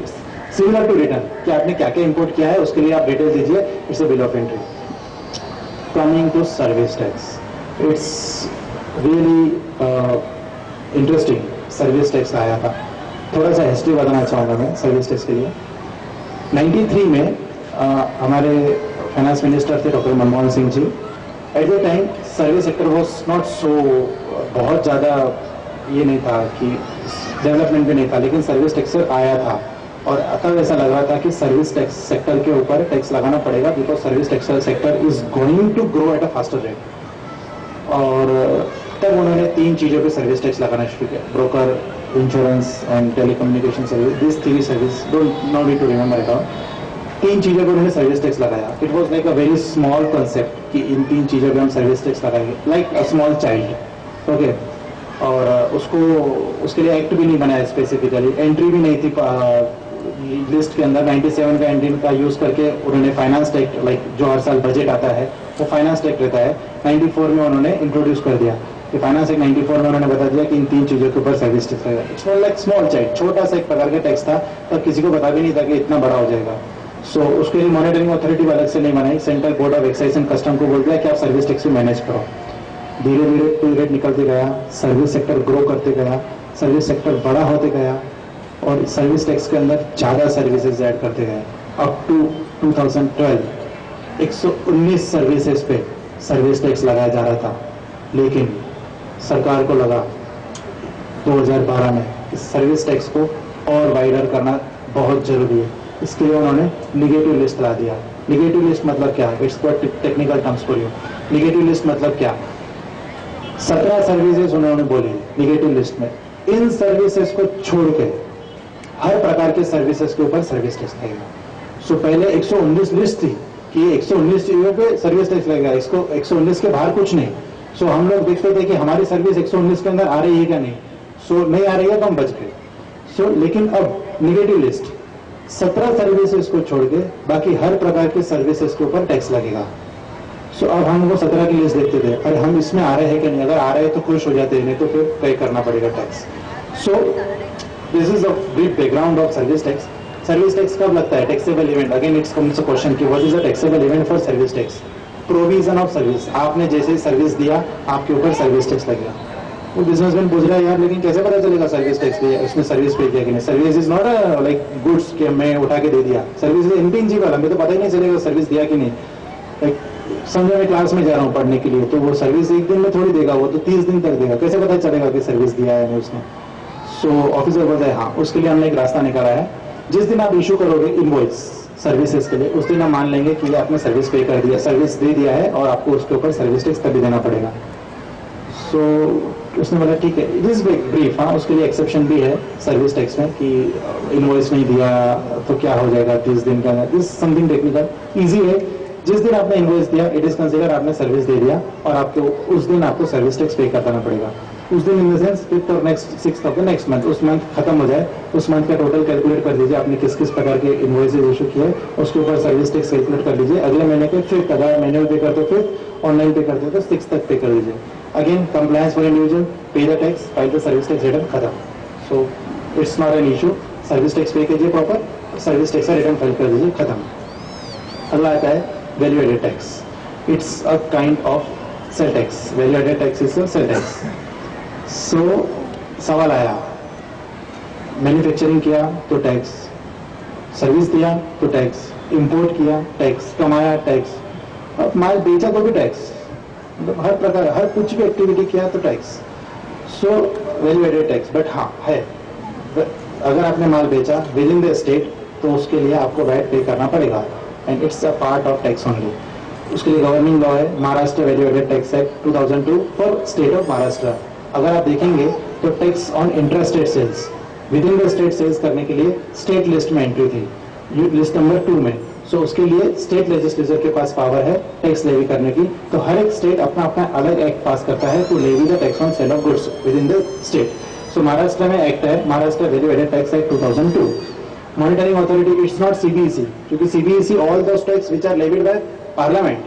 similar to return कि आपने क्या क्या import किया है उसके लिए आप डिटेल दीजिए, it's a bill of entry. Coming to service tax, it's really interesting. Service tax आया था, थोड़ा सा हिस्ट्री बताना चाहूँगा मैं सर्विस टैक्स के लिए। 93 में हमारे फाइनेंस मिनिस्टर थे doctor Manmohan Singh ji. At the time service sector was not so, बहुत ज़्यादा ये नहीं था कि डेवलपमेंट भी नहीं था, लेकिन सर्विस टैक्स आया था और तब ऐसा लग रहा था कि सर्विस टैक्स सेक्टर के ऊपर टैक्स लगाना पड़ेगा because service tax sector is going to grow at a faster rate. और तब उन्होंने 3 चीज़ों पे सर्विस टैक्स लगाना शुरू किया, broker, insurance and telecommunication service, this 3 service, don't no need to remember it all. 3 चीज़ों पर उन्होंने सर्विस टैक्स लगाया। It was like a very small concept कि इन 3 चीज़ों पर हम सर्विस टैक्स लगाएंगे, like a small child, okay. और उसको उसके लिए एक्ट भी नहीं बनाया स्पेसिफिकली, एंट्री भी नहीं थी लिस्ट के अंदर। 97 का एंट्री का यूज़ करके उन्होंने फाइनेंस टैक्स, लाइक जो हर साल बजट आता है वो फाइनेंस टैक्स रहता है, 94 में उन्होंने इंट्रोड्यूस कर दिया कि फाइनेंस एक्ट 94 में उन्होंने बता दिया कि इन 3 चीज़ों के ऊपर सर्विस टैक्स लगेगा। इट्स लाइक स्मॉल चाइल्ड, छोटा सा एक प्रकार का टैक्स था, तब किसी को पता भी नहीं था कि इतना बड़ा हो जाएगा। सो उसके लिए मॉनिटरिंग अथॉरिटी अलग से नहीं बनाई, central board of excise and custom को बोल दिया कि आप सर्विस टैक्स को मैनेज करो। धीरे धीरे पीरियड निकलते गया, सर्विस सेक्टर ग्रो करते गया, सर्विस सेक्टर बड़ा होते गया और सर्विस टैक्स के अंदर ज़्यादा सर्विसेज ऐड करते गए। अप टू 2012 119 सर्विसेज पे सर्विस टैक्स लगाया जा रहा था, लेकिन सरकार को लगा 2012 में इस सर्विस टैक्स को और वाइडर करना बहुत जरूरी है। इसके लिए उन्होंने निगेटिव लिस्ट ला दिया। निगेटिव लिस्ट मतलब क्या? It's quite technical terms for you. Negative list मतलब क्या? 17 सर्विसेज उन्होंने बोली निगेटिव लिस्ट में। इन सर्विसेज को छोड़ के हर प्रकार के सर्विसेज के ऊपर सर्विस टैक्स लगेगा। सो पहले 119 लिस्ट थी कि 119 चीजों पे सर्विस टैक्स लगेगा, इसको 119 के बाहर कुछ नहीं। सो हम लोग देखते थे कि हमारी सर्विस 119 के अंदर आ रही है क्या नहीं। सो नहीं आ रही है तो हम बच गए। सो लेकिन अब निगेटिव लिस्ट 17 सर्विसेज को छोड़ के बाकी हर प्रकार के सर्विसेज के ऊपर टैक्स लगेगा। सो अब हम वो 17 की लिस्ट देखते थे, अरे हम इसमें आ रहे हैं कि नहीं, अगर आ रहे हैं तो खुश हो जाते हैं, नहीं तो फिर पे करना पड़ेगा tax. So this is a brief background of service tax. Service tax कब लगता है? Taxable event. Again it's comes a question कि what is a taxable event for service tax? Provision of service. आपने जैसे service दिया आपके ऊपर service tax लगेगा। वो बिजनेसमैन पूछ रहा है यार लेकिन कैसे पता चलेगा सर्विस टैक्स दिया, उसने सर्विस पे किया कि नहीं? Service is not a like goods कि मैं उठा के दे दिया। सर्विस इज इंटेंजिबल, हमें तो पता ही नहीं चलेगा सर्विस दिया कि नहीं। लाइक समझो मैं क्लास में जा रहा हूँ पढ़ने के लिए, तो वो सर्विस एक दिन में थोड़ी देगा, वो तो 30 दिन तक देगा, कैसे पता चलेगा कि सर्विस दिया है नहीं उसने? सो ऑफिसर बोलता है हाँ, उसके लिए हमने एक रास्ता निकाला है। जिस दिन आप इशू करोगे इनवॉइस सर्विसेज के लिए, उस दिन हम मान लेंगे कि आपने सर्विस पे कर दिया, सर्विस दे दिया है और आपको उसके ऊपर सर्विस टैक्स तभी देना पड़ेगा। सो उसने बोला ठीक है, इट इज ब्रीफ। हाँ, उसके लिए एक्सेप्शन भी है सर्विस टैक्स में कि इनवॉइस नहीं दिया तो क्या हो जाएगा 30 दिन का। दिस समथिंग टेक्निकल, ईजी है। जिस दिन आपने इनवॉइस दिया इट इज कंसिडर आपने सर्विस दे दिया और आपको उस दिन आपको सर्विस टैक्स पे करना पड़ेगा। उस दिन इन द सेंस 5th और next 6th of the next month, उस मंथ खत्म हो जाए, उस मंथ का टोटल कैलकुलेट कर दीजिए आपने किस किस प्रकार के इनवॉइसेज इशू किए, उसके ऊपर सर्विस टैक्स कैलकुलेट कर लीजिए। अगले महीने के 5th, अगर मैनुअल पे करते हो 5th, ऑनलाइन पे करते हो तो 6th तक पे कर दीजिए। Again compliance for individual, pay the tax, file the service tax return, खत्म। So it's not an issue. Service tax pay कीजिए प्रॉपर, सर्विस टैक्स का रिटर्न फाइल कर दीजिए, खत्म। अगला आता है value added tax. It's a kind of sale tax. Value added tax is a sale tax. So सवाल आया, मैन्युफैक्चरिंग किया तो टैक्स, सर्विस दिया तो टैक्स, इंपोर्ट किया टैक्स, कमाया टैक्स, अब माल बेचा तो भी टैक्स, मतलब हर प्रकार हर कुछ भी एक्टिविटी किया तो tax. So value added tax, but हाँ है, अगर आपने माल बेचा विद इन द स्टेट तो उसके लिए आपको वैट पे करना पड़ेगा and it's a part of tax only. उसके लिए गवर्निंग लॉ है Maharashtra value added tax act 2002 for state of Maharashtra. अगर आप देखेंगे तो tax on intra state sales, within the state sales करने के लिए स्टेट लिस्ट में एंट्री थी, लिस्ट नंबर 2 में। सो उसके लिए स्टेट लेजिस्लेचर के पास पावर है टैक्स लेवी करने की। तो हर एक स्टेट अपना अपना अलग एक्ट पास करता है to levy the tax on sale of goods within the state. So Maharashtra में एक्ट है Maharashtra value added tax act 2002। Monitoring authority, it's not CBSE, क्योंकि CBSE all those tax which are levied by parliament,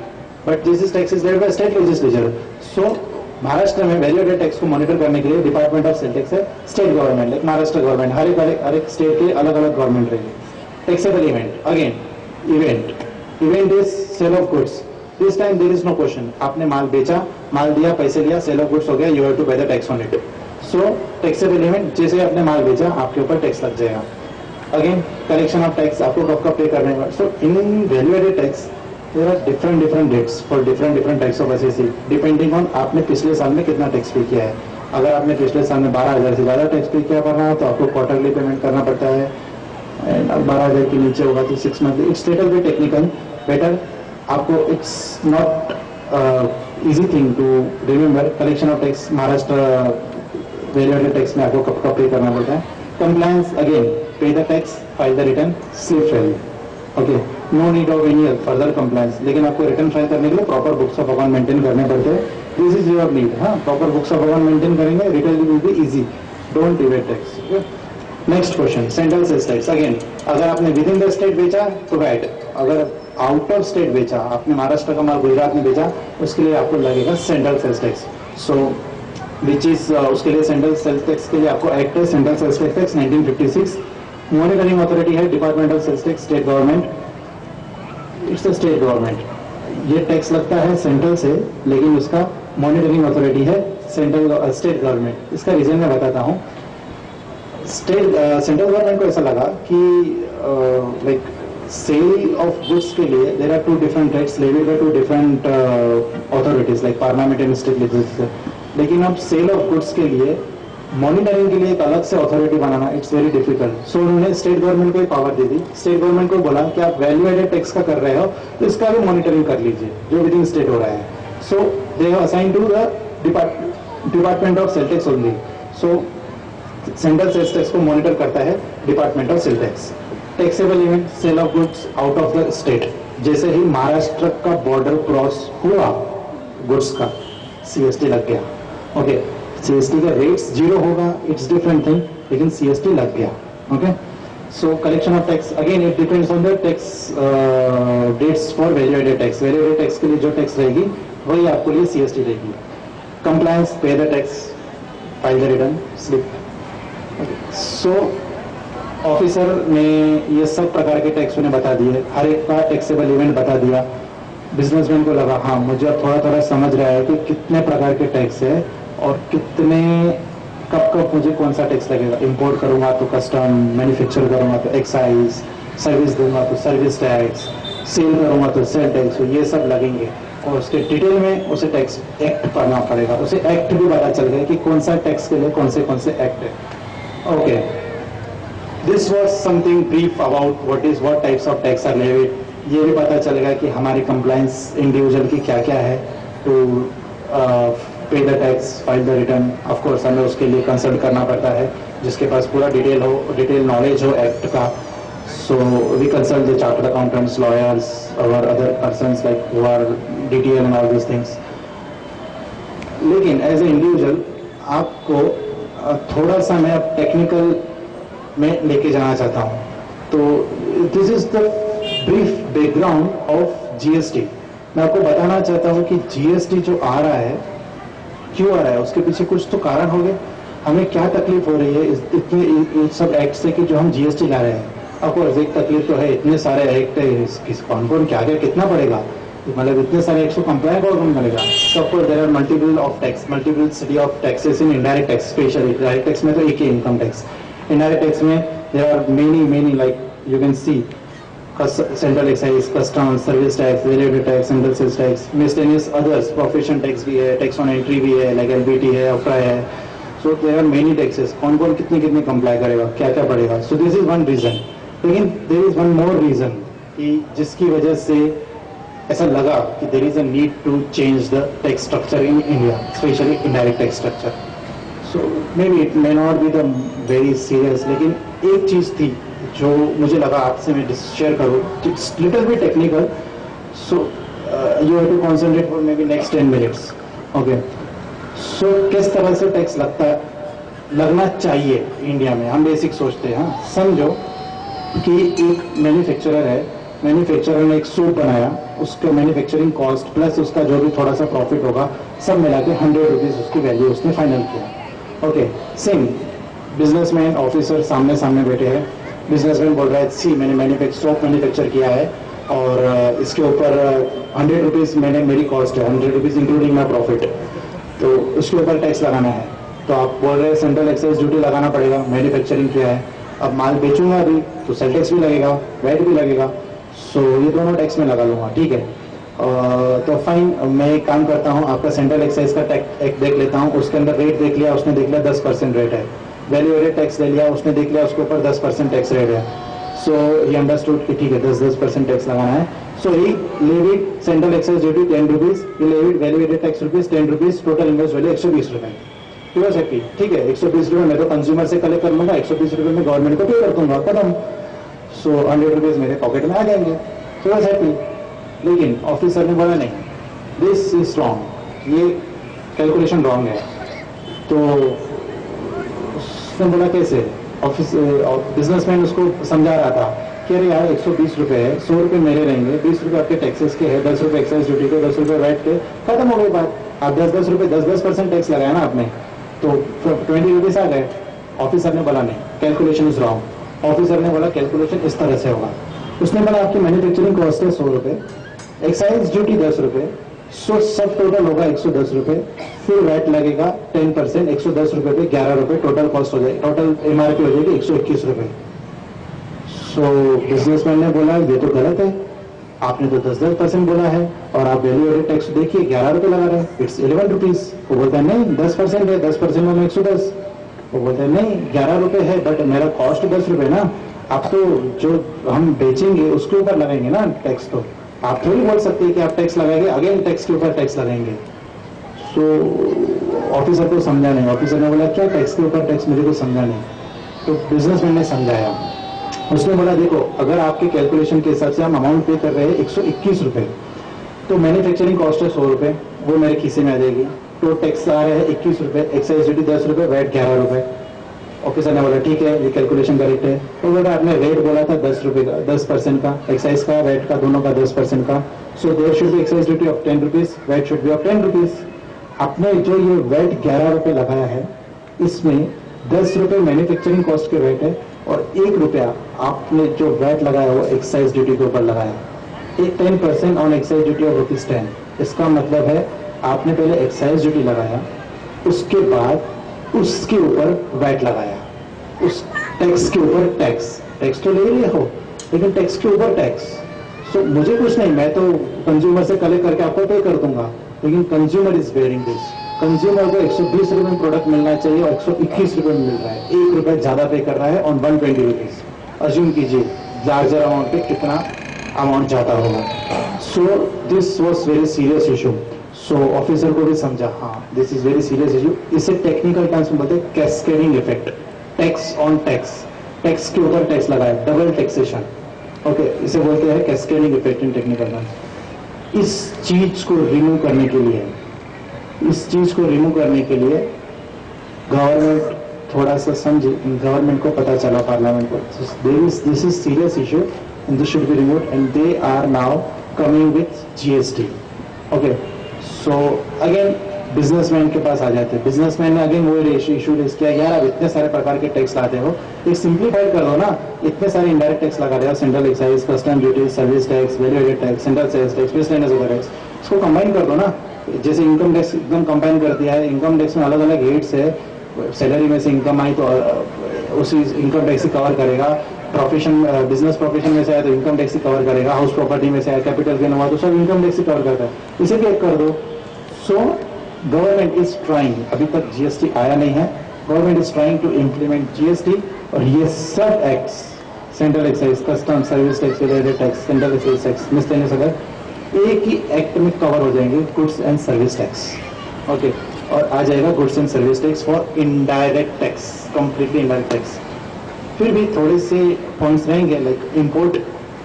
but this is tax is levied by state legislature. So Maharashtra में value added tax को monitor करने के लिए department of sale tax है, state government like Maharashtra government, हर एक state के अलग अलग गवर्नमेंट रहेगी। Taxable event, again event is sale of goods. This time there is no question, आपने माल बेचा, माल दिया, पैसे लिया, सेल ऑफ गुड्स हो गया, यू हैव टू पे the tax on it. So taxable event, जैसे आपने माल बेचा आपके ऊपर टैक्स लग जाएगा। अगेन कलेक्शन ऑफ टैक्स आपको कब कब पे करने का। So in value added tax there are different rates for different types of SSC depending on आपने पिछले साल में कितना टैक्स पे किया है। अगर आपने पिछले साल में 12,000 से ज़्यादा टैक्स पे किया करना है तो आपको क्वार्टरली पेमेंट करना पड़ता है, एंड 12,000 के नीचे होगा तो 6 monthly. It's little bit technical, better आपको it's not easy thing to remember. Collection of tax Maharashtra value added tax में आपको कब पे करना पड़ता है। Compliance again, pay the tax, file the return, slip value, okay, no need of any further compliance. लेकिन आपको return file करने के लिए proper books of account maintain करने पड़ते हैं, दिस इज योर नीड। हाँ, proper books of account maintain करेंगे, return will be easy, don't evade tax. Next question, central sales tax. Again, अगर आपने विद इन द स्टेट बेचा तो VAT, अगर आउट ऑफ स्टेट बेचा, आपने महाराष्ट्र का माल गुजरात में बेचा, उसके लिए आपको लगेगा central sales tax. So which is उसके लिए सेंट्रल सेल्स टैक्स के लिए आपको एक्ट है central sales tax 1956। Monitoring authority है department of sales tax, state government, it's the state government. ये टैक्स लगता है सेंट्रल से, लेकिन उसका मॉनिटरिंग अथॉरिटी है स्टेट गवर्नमेंट। इसका रीजन मैं बताता हूँ। सेंट्रल गवर्नमेंट को ऐसा लगा कि लाइक सेल ऑफ गुड्स के लिए there are 2 different tax levied by 2 different authorities like parliament and state legislature, लेकिन अब सेल ऑफ गुड्स के लिए मॉनिटरिंग के लिए एक अलग से अथॉरिटी बनाना इट्स वेरी डिफिकल्ट। सो उन्होंने स्टेट गवर्नमेंट को एक पावर दे दी। स्टेट गवर्नमेंट को बोला कि आप वैल्यू एडेड टैक्स का कर रहे हो तो इसका भी मॉनिटरिंग कर लीजिए जो विद इन स्टेट हो रहा है। So they have assign to the department of sale tax only. So central sales tax को मॉनिटर करता है department of sale tax. Taxable event, sale of goods out of the state, जैसे ही महाराष्ट्र का border cross हुआ goods का, CST लग गया। ओके, सीएसटी का रेट्स 0 होगा, इट्स डिफरेंट थिंग, लेकिन सीएसटी लग गया। Okay, so collection of tax again it depends on the tax dates for value added tax. Value added tax के लिए जो टैक्स रहेगी वही आपको लिए सीएसटी रहेगी। कंप्लायंस, पे the tax, file the return, slip. So officer ने ये सब प्रकार के टैक्स उन्हें बता दिए, हर एक का टैक्सेबल इवेंट बता दिया। बिजनेसमैन को लगा हाँ मुझे अब थोड़ा थोड़ा समझ रहा है कि कितने प्रकार के टैक्स है और कितने कब कब मुझे कौन सा टैक्स लगेगा। इंपोर्ट करूंगा तो कस्टम, मैन्युफैक्चर करूंगा तो एक्साइज, सर्विस दूंगा तो सर्विस टैक्स, सेल करूंगा तो सेल टैक्स, ये सब लगेंगे और उसके डिटेल में उसे टैक्स एक्ट पढ़ना पड़ेगा। उसे एक्ट भी पता चल गया कि कौन सा टैक्स के लिए कौन से एक्ट है। Okay, this was something brief about what types of tax are levied. ये भी पता चल गया कि हमारी कंप्लायंस इंडिविजुअल की क्या क्या है टू पे the tax, file the return. Of course हमें उसके लिए कंसल्ट करना पड़ता है जिसके पास पूरा डिटेल नॉलेज हो एक्ट का। So we consult the chartered accountants, lawyers और other persons like who are DTL and all this things. लेकिन एज ए इंडिविजुअल आपको थोड़ा सा मैं अब टेक्निकल में लेके जाना चाहता हूँ। तो this is the brief background of GST. मैं आपको बताना चाहता हूँ कि जीएसटी जो आ रहा है क्यों आ रहा है, उसके पीछे कुछ तो कारण हो गए। हमें क्या तकलीफ हो रही है इतने सब एक्ट से कि जो हम जीएसटी ला रहे हैं। ऑफकोर्स एक तकलीफ तो है, इतने सारे एक्ट है, कौन कौन क्या क्या कितना पड़ेगा, मतलब इतने सारे एक्ट को कंप्लाई कौन करेगा। तो of course there are multiple of tax, multiplicity of taxes in indirect tax, specially direct tax में तो एक ही इनकम टैक्स। इनडायरेक्ट टैक्स में there are many like you can see central excise, custom, service tax, value added tax, central sales tax, miscellaneous others, profession tax भी है, tax on entry भी है, like LBT है, अफ्रा है। So there are many taxes, कौन कौन कितने कंप्लाई करेगा, क्या क्या पड़ेगा। So this is one reason. लेकिन there is one more reason कि जिसकी वजह से ऐसा लगा कि there is a need to change the tax structure in India, specially indirect tax structure. So maybe it may not be the very serious, लेकिन एक चीज थी जो मुझे लगा आपसे मैं शेयर करूँ। It's little bit technical, so you have to concentrate for maybe next 10 minutes. Okay, so किस तरह से टैक्स लगना चाहिए इंडिया में, हम बेसिक सोचते हैं। हाँ, समझो कि एक मैन्युफैक्चरर है, मैन्युफैक्चरर ने एक सूट बनाया, उसका मैन्युफैक्चरिंग कॉस्ट प्लस उसका जो भी थोड़ा सा प्रॉफिट होगा सब मिला के 100 रुपीज उसकी वैल्यू उसने फाइनल किया। ओके, सेम बिजनेसमैन ऑफिसर सामने सामने बैठे हैं। बिजनेसमैन बोल रहा है सी मैंने स्टॉक मैन्युफैक्चर किया है और इसके ऊपर 100 रुपीज मेरी कॉस्ट है, 100 रुपीज इंक्लूडिंग माई प्रॉफिट, तो उसके ऊपर टैक्स लगाना है। तो आप बोल रहे हैं सेंट्रल एक्साइज ड्यूटी लगाना पड़ेगा, मैन्युफैक्चरिंग किया है, अब माल बेचूंगा अभी तो सेल टैक्स भी लगेगा, वैट भी लगेगा, सो ये दोनों टैक्स में लगा लूंगा, ठीक है। तो फाइन, मैं एक काम करता हूँ, आपका सेंट्रल एक्साइज का टैक्स एक देख लेता हूँ, उसके अंदर रेट देख लिया, उसने देख लिया 10% रेट है, वैल्यू एडेड टैक्स ले लिया, उसने देख लिया उसके ऊपर 10% टैक्स रेट है, सो ही अंडरस्टूड कि ठीक है 10% टैक्स लगाना है, so he levied central excise duty 10 rupees, he levied value added tax rupees 10 rupees, total invest value 120 रुपए। ठीक है 120 रुपए मैं तो कंज्यूमर से कलेक्ट कर लूंगा, 120 रुपए में गवर्नमेंट को पे कर दूंगा, खत्म। सो 100 रुपीज मेरे पॉकेट में आ जाएंगे, तो हैप्पी। लेकिन ऑफिसर ने बोला नहीं, दिस इज रॉन्ग, ये कैलकुलेशन रॉन्ग है। तो उसने बोला कैसे, ऑफिस बिजनेसमैन उसको समझा रहा था कि अरे यार 120 रुपए है, 100 रुपए मेरे रहेंगे, 20 रुपए आपके टैक्सेस के है, 10 रुपए एक्साइज ड्यूटी के, 10 रुपए वैट के, खत्म हो गई बात। आप 10 रुपए 10% टैक्स लगाया ना आपने, तो 20 रुपीज आ गए। ऑफिसर ने बोला नहीं, कैलकुलेशन इज रॉन्ग। ऑफिसर ने बोला कैलकुलेशन इस तरह से होगा। उसने बोला आपकी मैन्युफैक्चरिंग कॉस्ट है 100 रुपए, एक्साइज ड्यूटी 10 रुपए, सो सब टोटल होगा 110 रुपए, फिर वैट लगेगा 10%, 110 रुपए पे 11 रुपए टोटल कॉस्ट हो जाएगी, टोटल एमआरपी हो जाएगी 121 रुपए। सो बिजनेसमैन ने बोला ये तो गलत है, आपने तो 10% बोला है और आप वैल्यू एडेड टैक्स देखिए 11 रुपए लगा रहे हैं, इट्स 11 रुपीज। वो बोलता है नहीं 10% है, 10% में 110। वो बोलता है नहीं 11 रुपए है, बट मेरा कॉस्ट 10 रुपए ना, आप तो जो हम बेचेंगे उसके ऊपर लगाएंगे ना टैक्स। तो आप थोड़ी बोल सकते हैं कि आप टैक्स लगाएंगे अगेन टैक्स के ऊपर टैक्स लगाएंगे। सो ऑफिसर को समझा नहीं, ऑफिसर ने बोला क्या टैक्स के ऊपर टैक्स, मुझे को समझा नहीं। तो बिजनेसमैन ने समझाया, उसने बोला देखो अगर आपके कैलकुलेशन के हिसाब से हम अमाउंट पे कर रहे हैं 121 रुपए, तो मैन्युफैक्चरिंग कॉस्ट है 100 रुपए, वो मेरे खीसे में आ जाएगी, तो टैक्स आ रहे हैं 21 रुपए, एक्साइज ड्यूटी 10 रुपए, वैट 11 रुपए। ऑफिसर ने बोला ठीक है ये कैलकुलेशन करेक्ट है। तो बोला आपने रेट बोला था 10 रुपए का, 10% का, एक्साइज का वैट का दोनों का 10% का, so there should be excise duty of 10 rupees, VAT should be of 10 rupees. आपने जो ये वैट 11 रुपए लगाया है, इसमें 10 रुपए मैन्युफैक्चरिंग कॉस्ट के वैट है और 1 रुपया आपने जो वैट लगाया वो एक्साइज ड्यूटी के ऊपर लगाया, 10% ऑन एक्साइज ड्यूटी ऑफ ₹10। इसका मतलब है आपने पहले एक्साइज ड्यूटी लगाया, उसके बाद उसके ऊपर वैट लगाया, उस टैक्स के ऊपर टैक्स तो ले लिए हो, लेकिन टैक्स के ऊपर टैक्स। सो मुझे कुछ नहीं, मैं तो कंज्यूमर से कलेक्ट करके आपको पे कर दूंगा, लेकिन consumer is bearing this. Consumer को 120 रुपए में प्रोडक्ट मिलना चाहिए और 121 रुपए में मिल रहा है, 1 रुपए ज्यादा पे कर रहा है ऑन 120 रुपीज। अज्यूम कीजिए लार्जर अमाउंट पे कितना अमाउंट जाता होगा। सो this was very serious issue. So officer को भी समझा हाँ this is very serious issue. इसे टेक्निकल टर्म्स में बोलते हैं cascading effect, tax on tax, tax के ऊपर टैक्स लगाया, डबल टैक्सेशन। ओके, इसे बोलते हैं cascading effect in technical terms. इस चीज को रिमूव करने के लिए, गवर्नमेंट थोड़ा सा समझे, गवर्नमेंट को पता चला, पार्लियामेंट को, this is serious issue and this should be removed and they are now coming with GST. Okay, so again businessman के पास आ जाते हैं। बिजनेसमैन ने अगेन वो इशू रेज किया, यार आप इतने सारे प्रकार के टैक्स लाते हो, एक सिंप्लीफाइड कर दो ना, इतने सारे इनडायरेक्ट टैक्स लगा रहे हो, central excise, custom duty, service tax, value added tax, central sales tax, miscellaneous other tax, इसको कंबाइन कर दो ना। जैसे इनकम टैक्स एकदम कंबाइन कर दिया है, इनकम टैक्स में अलग अलग रेट्स है, सैलरी में से इनकम आई तो उसी इनकम टैक्स ही कवर करेगा, प्रोफेशन बिजनेस प्रोफेशन में से आया तो इनकम टैक्स ही कवर करेगा, हाउस प्रॉपर्टी में से आया, कैपिटल गेन हुआ तो सब इनकम टैक्स ही कवर करता है, इसे भी एक कर दो। सो गवर्नमेंट इज ट्राइंग, अभी तक जीएसटी आया नहीं है, government is trying to implement GST, और ये सब acts, central excise, custom, service tax, value added tax, central excise tax, miscellaneous other, एक ही एक्ट में कवर हो जाएंगे, goods and service tax. Okay, और आ जाएगा goods and service tax for indirect tax, completely indirect tax. फिर भी थोड़े से पॉइंट्स रहेंगे, लाइक इंपोर्ट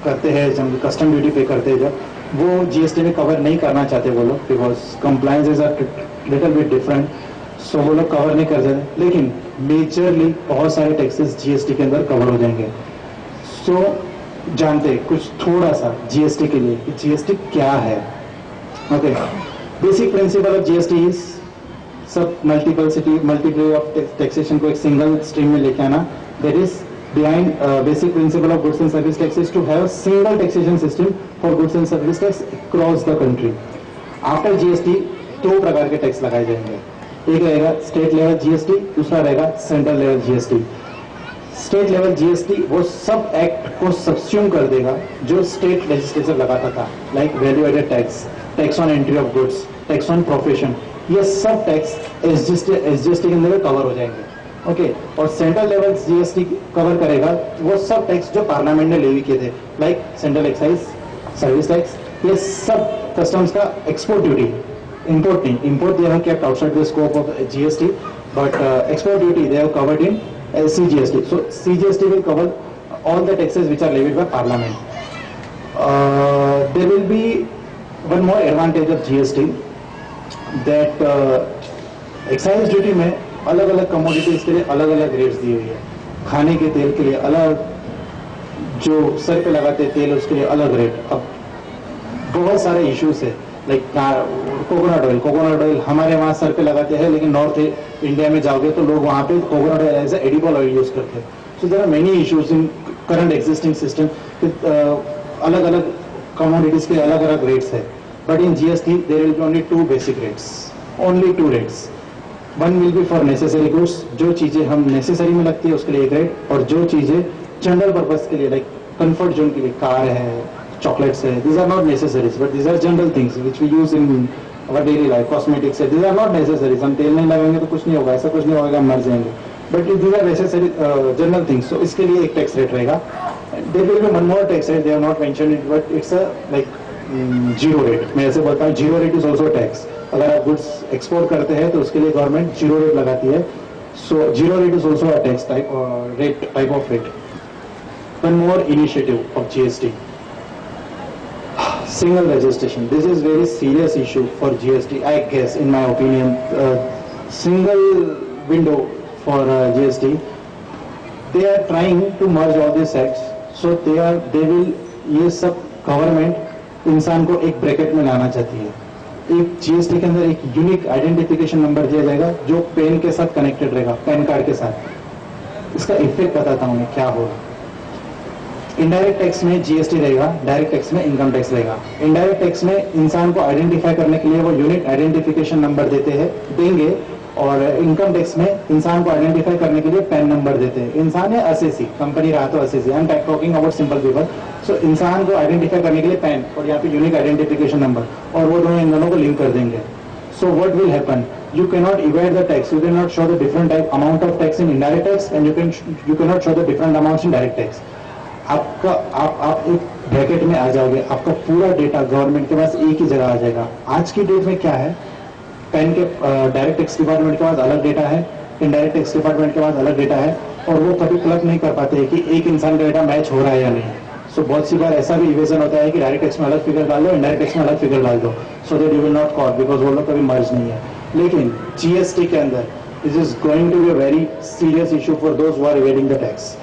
करते हैं जब, कस्टम ड्यूटी पे करते हैं जब, वो जीएसटी में कवर नहीं करना चाहते वो लोग, because compliances are little bit different, so वो लोग कवर नहीं कर सकते, लेकिन मेजरली बहुत सारे टैक्सेस जीएसटी के अंदर कवर हो जाएंगे। सो जानते हैं कुछ थोड़ा सा जीएसटी के लिए, जीएसटी क्या है। Okay, basic principle of GST is सब मल्टीप्लाई ऑफ टैक्सेशन को एक सिंगल स्ट्रीम में लेके आना। That is behind basic principle of goods and service tax is to have a single taxation system for goods and service tax across the country. After GST दो प्रकार के tax लगाए जाएंगे, एक रहेगा स्टेट लेवल जीएसटी, दूसरा रहेगा central level GST. State level GST वो सब एक्ट को सब्स्यूम कर देगा जो स्टेट लेजिस्लेचर लगाता था, like value added tax, tax on entry of goods, tax on profession, ये सब टैक्स एसजीएसटी के अंदर कवर हो जाएंगे। ओके, और सेंट्रल लेवल जीएसटी कवर करेगा वो सब टैक्स जो पार्लियामेंट ने लेवी किए थे, like central excise, service tax, ये सब कस्टम्स का, एक्सपोर्ट ड्यूटी, import नहीं, import they have kept outside the scope of GST, but export duty they have covered in CGST. So CGST will cover all the taxes which are levied by Parliament. There will be one more advantage of GST, that excise duty में अलग अलग commodities के लिए अलग अलग rates दी हुई है। खाने के तेल के लिए अलग, जो सर पे लगाते हैं तेल उसके लिए अलग रेट। अब बहुत सारे इश्यूज है, लाइक कोकोनट ऑयल हमारे वहाँ सर पे लगाते हैं, लेकिन नॉर्थ इंडिया में जाओगे तो लोग वहाँ पे coconut oil as edible oil use करते हैं। So there are many issues in current existing system, अलग अलग कमोडिटीज के अलग अलग रेट्स है। But in GST there will be only two basic rates, only two rates. One will be for necessary goods, जो चीजें हम नेसेसरी में लगती है उसके लिए एक रेट, और जो चीजें जनरल पर्पज के लिए, लाइक कंफर्ट जोन के लिए, कार है, chocolates है, these are not necessaries, but these are general things which we use in our daily life. Cosmetics है, these are not necessaries. हम तेल नहीं लगाएंगे तो कुछ नहीं होगा, ऐसा कुछ नहीं होगा, हम मर जाएंगे। But these are necessary general things. So इसके लिए एक टैक्स रेट रहेगा। There will be one more tax rate, they have not mentioned it, but it's a like zero rate. मैं ऐसे बोलता हूँ, zero rate is also tax. अगर आप गुड्स एक्सपोर्ट करते हैं तो उसके लिए गवर्नमेंट जीरो रेट लगाती है। So zero rate is also a tax type of rate. One more initiative of GST. Single registration. This is very serious issue for GST, I guess, in my opinion. Single window for GST. They are trying to merge all these acts, so they will, ये सब government इंसान को एक bracket में लाना चाहती है। एक जीएसटी के अंदर एक यूनिक आइडेंटिफिकेशन नंबर दिया जाएगा जो पेन के साथ कनेक्टेड रहेगा, पैन कार्ड के साथ। इसका इफेक्ट बताता हूँ मैं क्या होगा। इनडायरेक्ट टैक्स में जीएसटी रहेगा, डायरेक्ट टैक्स में इनकम टैक्स रहेगा। इनडायरेक्ट टैक्स में इंसान को आइडेंटिफाई करने के लिए वो यूनिक आइडेंटिफिकेशन नंबर देंगे, और इनकम टैक्स में इंसान को आइडेंटिफाई करने के लिए पैन नंबर देते हैं। इंसान है असेसी, कंपनी रहा तो assessee, I am talking about simple people. So इंसान को आइडेंटिफाई करने के लिए पैन, और यहाँ पे यूनिक आइडेंटिफिकेशन नंबर, और वो दोनों इन दोनों को लिंक कर देंगे। So what will happen, you cannot evade the tax, you cannot show the different type amount of tax in indirect tax, and you cannot show the different amounts in direct tax. आपका आप एक bracket में आ जाओगे, आपका पूरा data government के पास एक ही जगह आ जाएगा। आज की डेट में क्या है, पैन के डायरेक्ट टैक्स डिपार्टमेंट के पास अलग डेटा है, इनडायरेक्ट टैक्स डिपार्टमेंट के पास अलग डेटा है, और वो कभी क्लब नहीं कर पाते हैं कि एक इंसान का डेटा मैच हो रहा है या नहीं। सो बहुत सी बार ऐसा भी इवेजन होता है कि डायरेक्ट टैक्स में अलग फिगर डाल दो, इनडायरेक्ट टैक्स में अलग फिगर डाल दो, so that you will not caught, because वो लोग कभी मर्ज नहीं है। लेकिन जीएसटी के अंदर this is going to be a very serious issue for those who are evading the tax.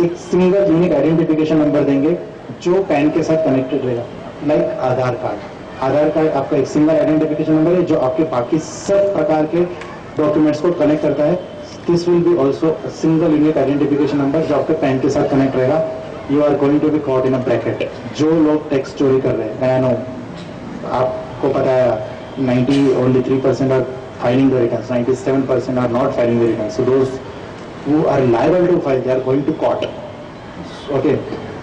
एक सिंगल यूनिक आइडेंटिफिकेशन नंबर देंगे जो पैन के साथ कनेक्टेड रहेगा, like Aadhaar card. Aadhaar card आपका एक सिंगल आइडेंटिफिकेशन नंबर है जो आपके बाकी सब प्रकार के डॉक्यूमेंट्स को कनेक्ट करता है। This will be also single unique identification number जो आपके पैन के साथ कनेक्ट रहेगा। You are going to be caught in a bracket. जो लोग टैक्स चोरी कर रहे हैं, आई नो आपको पता है 93% are filing the returns, 97% are not filing the returns. So those who are liable to file, they are going to court. Okay,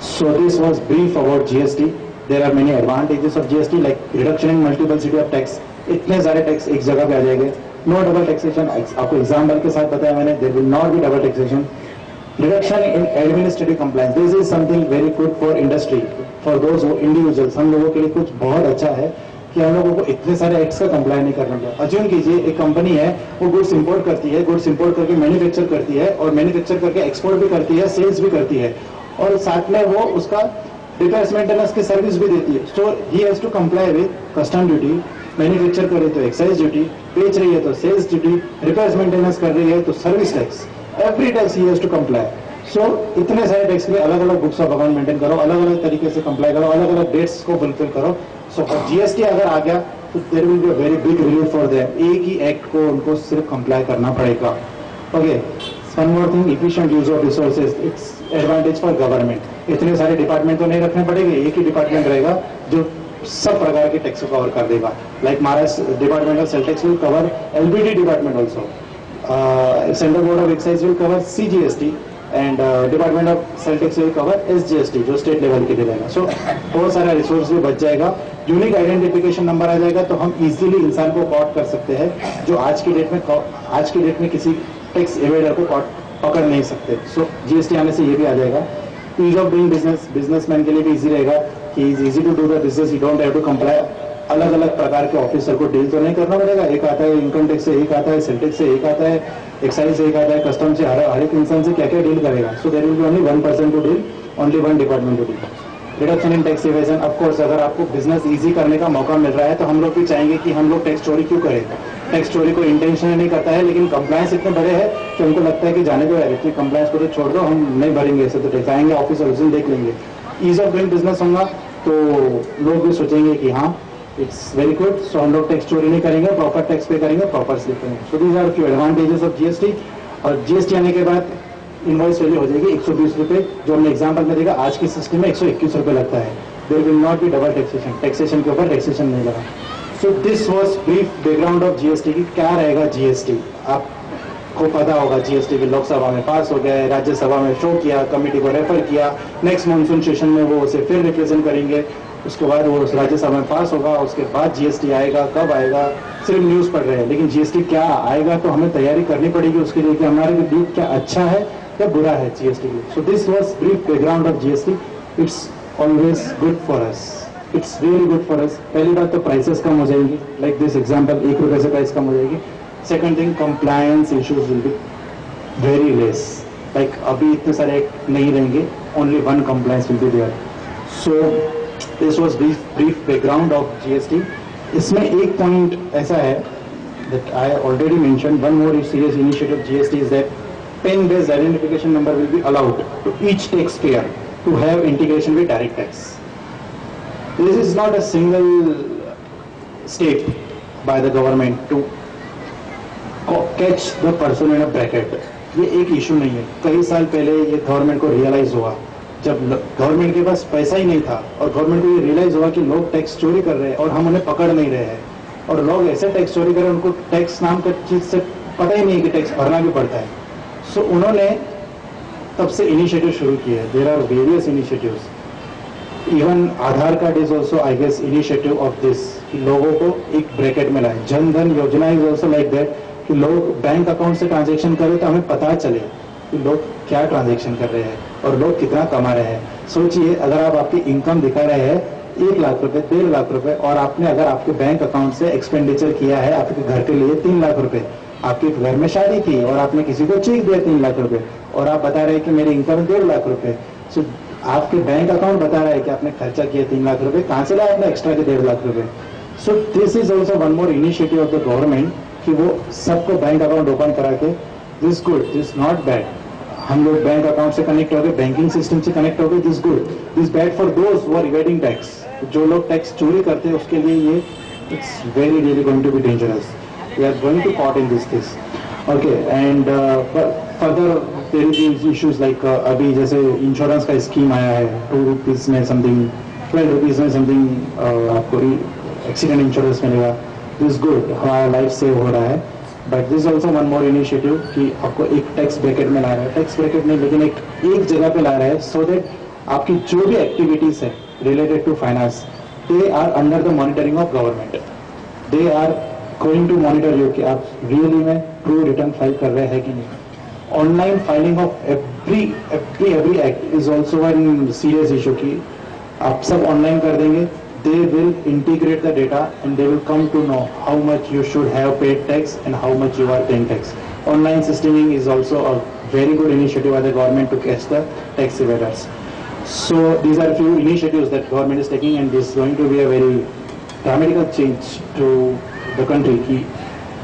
so this was brief about GST. There are many advantages of GST, like reduction in multiplicity of tax. इतने सारे tax एक जगह पे आ जाएंगे। No double taxation, आपको example के साथ बताया मैंने, there will not be double taxation. Reduction in administrative compliance, this is something very good for industry, for those who individuals, हम लोगों के लिए कुछ बहुत अच्छा है कि हम लोगों को इतने सारे एक्ट्स का कंप्लाई नहीं करना पड़ता। अज्यूम कीजिए एक कंपनी है, वो गुड्स इंपोर्ट करती है, गुड्स इंपोर्ट करके मैन्युफैक्चर करती है, और मैन्युफैक्चर करके एक्सपोर्ट भी करती है, सेल्स भी करती है, और साथ में वो उसका रिपेयर्स मेंटेनेंस की सर्विस भी देती है। So he has to comply with custom duty, manufacture कर रही है तो एक्साइज ड्यूटी, बेच रही है तो सेल्स ड्यूटी, रिपेयर्स मेंटेनेंस कर रही है तो service tax, every tax he has to comply. So इतने सारे टैक्स के लिए अलग अलग बुक्स ऑफ अकाउंट मेंटेन करो, अलग अलग तरीके से कंप्लाई करो, अलग अलग डेट्स को फुलफिल करो। सो फॉर जीएसटी अगर आ गया तो there will be a very big relief for them. एक ही एक्ट को उनको सिर्फ कंप्लाई करना पड़ेगा। Okay, one more thing, efficient use of resources, it's advantage for government. इतने सारे डिपार्टमेंट तो नहीं रखने पड़ेंगे, एक ही डिपार्टमेंट रहेगा जो सब प्रकार के टैक्स को कवर कर देगा। Like Maharashtra department of sale tax will cover LBD department also, central board of excise will cover CGST, and department of sale tax will cover SGST जो स्टेट लेवल के लिए रहेगा. सो बहुत सारा रिसोर्स भी बच जाएगा. यूनिक आइडेंटिफिकेशन नंबर आ जाएगा तो हम इजीली इंसान को कॉट कर सकते हैं जो आज की डेट में किसी टैक्स एवेडर को पकड़ नहीं सकते. सो GST आने से ये भी आ जाएगा. ईज ऑफ डूइंग बिजनेसमैन के लिए भी इजी रहेगा कि is easy to do the business. You don't have to comply. अलग अलग प्रकार के ऑफिसर को डील तो नहीं करना पड़ेगा. एक आता है इनकम टैक्स से, एक आता है सेल टैक्स से, एक आता है एक्साइज से, एक आता है कस्टम से. हर एक इंसान से क्या क्या डील करेगा. So there will be only one person to deal, only one department to deal. Reduction in tax evasion. Of course अगर आपको बिजनेस इजी करने का मौका मिल रहा है तो हम लोग भी चाहेंगे कि हम लोग टैक्स चोरी क्यों करें. टैक्स चोरी को इंटेंशनली नहीं करता है, लेकिन कंप्लायंस इतने बड़े हैं कि उनको लगता है कि जाने दो यार, इतने कंप्लायंस को तो छोड़ दो, हम नहीं भरेंगे ऐसे तो टैक्स. आएंगे ऑफिस और उस दिन देख लेंगे. ईज ऑफ डूइंग बिजनेस होगा तो लोग भी सोचेंगे कि हाँ इट्स वेरी गुड. सो हम लोग टैक्स चोरी नहीं करेंगे, प्रॉपर टैक्स पे करेंगे, प्रॉपर स्लिप करेंगे. So these are few advantages of GST. और GST आने के बाद इनवॉइस वैल्यू हो जाएगी 120 रुपये, जो हमने एग्जाम्पल में देखा. आज के सिस्टम में 121 रुपये लगता है. There will not be double taxation. Taxation के ऊपर टैक्सेशन नहीं लगा. So this was brief background of GST की क्या रहेगा GST. आपको पता होगा GST भी लोकसभा में पास हो गया है, राज्यसभा में शो किया, कमेटी को रेफर किया, नेक्स्ट मानसून सेशन में वो उसे फिर रिप्रेजेंट करेंगे, उसके बाद वो राज्यसभा में पास होगा, उसके बाद GST आएगा. कब आएगा सिर्फ न्यूज़ पढ़ रहे हैं, लेकिन GST क्या आएगा तो हमें तैयारी करनी पड़ेगी उसके लिए कि हमारे लिए क्या अच्छा है क्या बुरा है GST के लिए. सो this was brief background of GST. It's always good for us. It's really good for us. पहली बात तो प्राइसेस कम हो जाएंगी. लाइक दिस एग्जांपल, 1 रुपये से प्राइस कम हो जाएगी. Second thing, compliance issues will be very less. Like अभी इतने सारे एक्ट नहीं रहेंगे, only one compliance will be there. So this was brief background of GST. इसमें एक पॉइंट ऐसा है that I already mentioned. One more serious initiative of GST is that PIN-based identification number will be allowed to each taxpayer to have integration with direct tax. This is not a single step by the government to catch the person in a bracket. ये एक issue नहीं है. कई साल पहले ये government को realise हुआ, जब गवर्नमेंट के पास पैसा ही नहीं था और गवर्नमेंट को ये रियलाइज हुआ कि लोग टैक्स चोरी कर रहे हैं और हम उन्हें पकड़ नहीं रहे हैं. और लोग ऐसे टैक्स चोरी कर रहे हैं, उनको टैक्स नाम का चीज से पता ही नहीं है कि टैक्स भरना भी पड़ता है. सो उन्होंने तब से इनिशिएटिव शुरू किए. There are various initiatives. Even Aadhaar card is also I guess initiative of this, कि लोगों को एक ब्रैकेट में लाए. जन धन योजना इज ऑल्सो लाइक दैट, कि लोग बैंक अकाउंट से ट्रांजेक्शन करें तो हमें पता चले कि लोग क्या ट्रांजेक्शन कर रहे हैं और लोग कितना कमा रहे हैं. सोचिए, अगर आप आपकी इनकम दिखा रहे हैं 1 लाख रुपए, 1.5 लाख रुपए, और आपने अगर आपके बैंक अकाउंट से एक्सपेंडिचर किया है आपके घर के लिए 3 लाख रुपए, आपके घर में शादी थी और आपने किसी को चेक दिया 3 लाख रुपए, और आप बता रहे हैं कि मेरी इनकम है 1.5 लाख रुपए. सो आपके बैंक अकाउंट बता रहा है कि आपने खर्चा किया 3 लाख रुपए, कहाँ से लाया आपने एक्स्ट्रा के 1.5 लाख रुपए. सो this is also one more initiative of the government कि वो सबको बैंक अकाउंट ओपन करा के. This good, this not bad. हम लोग बैंक अकाउंट से कनेक्ट हो गए, बैंकिंग सिस्टम से कनेक्ट हो गए. This good. This bad for those who are evading tax. जो लोग टैक्स चोरी करते हैं उसके लिए ये it's very really going to be dangerous. We are going to caught in this case. Okay, and further there is issues like अभी जैसे इंश्योरेंस का स्कीम आया है, 2 रुपीज में समथिंग, 12 रुपीज में समथिंग आपको एक्सीडेंट इंश्योरेंस मिलेगा. दिस गुड, हमारा लाइफ सेव हो रहा है. But this also one more initiative कि आपको एक टैक्स ब्रैकेट में ला रहा है. टैक्स ब्रैकेट में लेकिन एक जगह पे ला रहा है, सो दैट आपकी जो भी एक्टिविटीज है related to finance, they are under the monitoring of government. They are going to monitor you कि आप रियली में ट्रू रिटर्न फाइल कर रहे हैं कि नहीं. Online filing of every act is also one serious issue कि आप सब ऑनलाइन कर देंगे. They will integrate the data and they will come to know how much you should have paid tax and how much you are paying tax. Online systeming is also a very good initiative by the government to catch the tax evaders. So these are few initiatives that government is taking, and this is going to be a very dramatical change to the country. Ki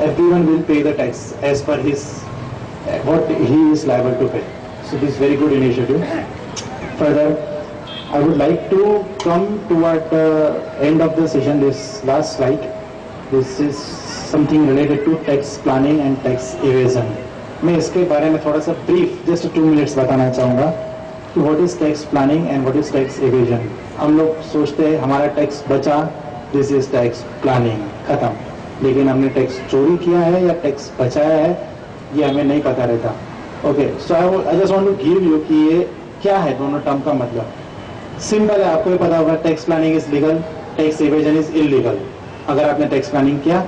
everyone will pay the tax as per what he is liable to pay. So this is very good initiative. Further, I would like to come toward the end of the session. This last slide, this is something related to tax planning and tax evasion. मैं इसके बारे में थोड़ा सा brief, just 2 minutes बताना चाहूँगा कि what is tax planning and what is tax evasion. हम लोग सोचते हैं हमारा टैक्स बचा, this is tax planning, खत्म. लेकिन हमने टैक्स चोरी किया है या टैक्स बचाया है ये हमें नहीं पता रहता. Okay, so I just want to give you कि ये क्या है दोनों टर्म का मतलब। सिंपल है, आपको ये पता होगा tax planning is legal, tax evasion is illegal. अगर आपने टैक्स प्लानिंग किया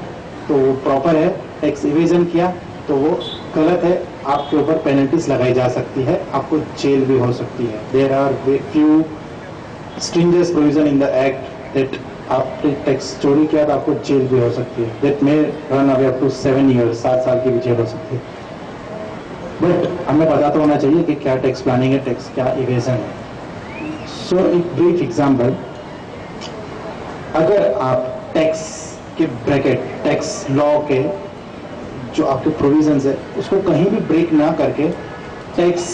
तो वो प्रॉपर है, टैक्स इवेजन किया तो वो गलत है, आपके ऊपर पेनल्टीज लगाई जा सकती है, आपको जेल भी हो सकती है। There are few stringent provision in the act that आपने टैक्स चोरी किया तो आपको जेल भी हो सकती है, that may run away up to 7 years, 7 साल की भी जेल हो सकती है। बट हमें पता तो होना चाहिए कि क्या टैक्स प्लानिंग है, टैक्स क्या इवेजन है। सो एक ब्रीफ एग्जाम्पल, अगर आप टैक्स के ब्रैकेट, टैक्स लॉ के जो आपके प्रोविजंस है उसको कहीं भी ब्रेक ना करके, टैक्स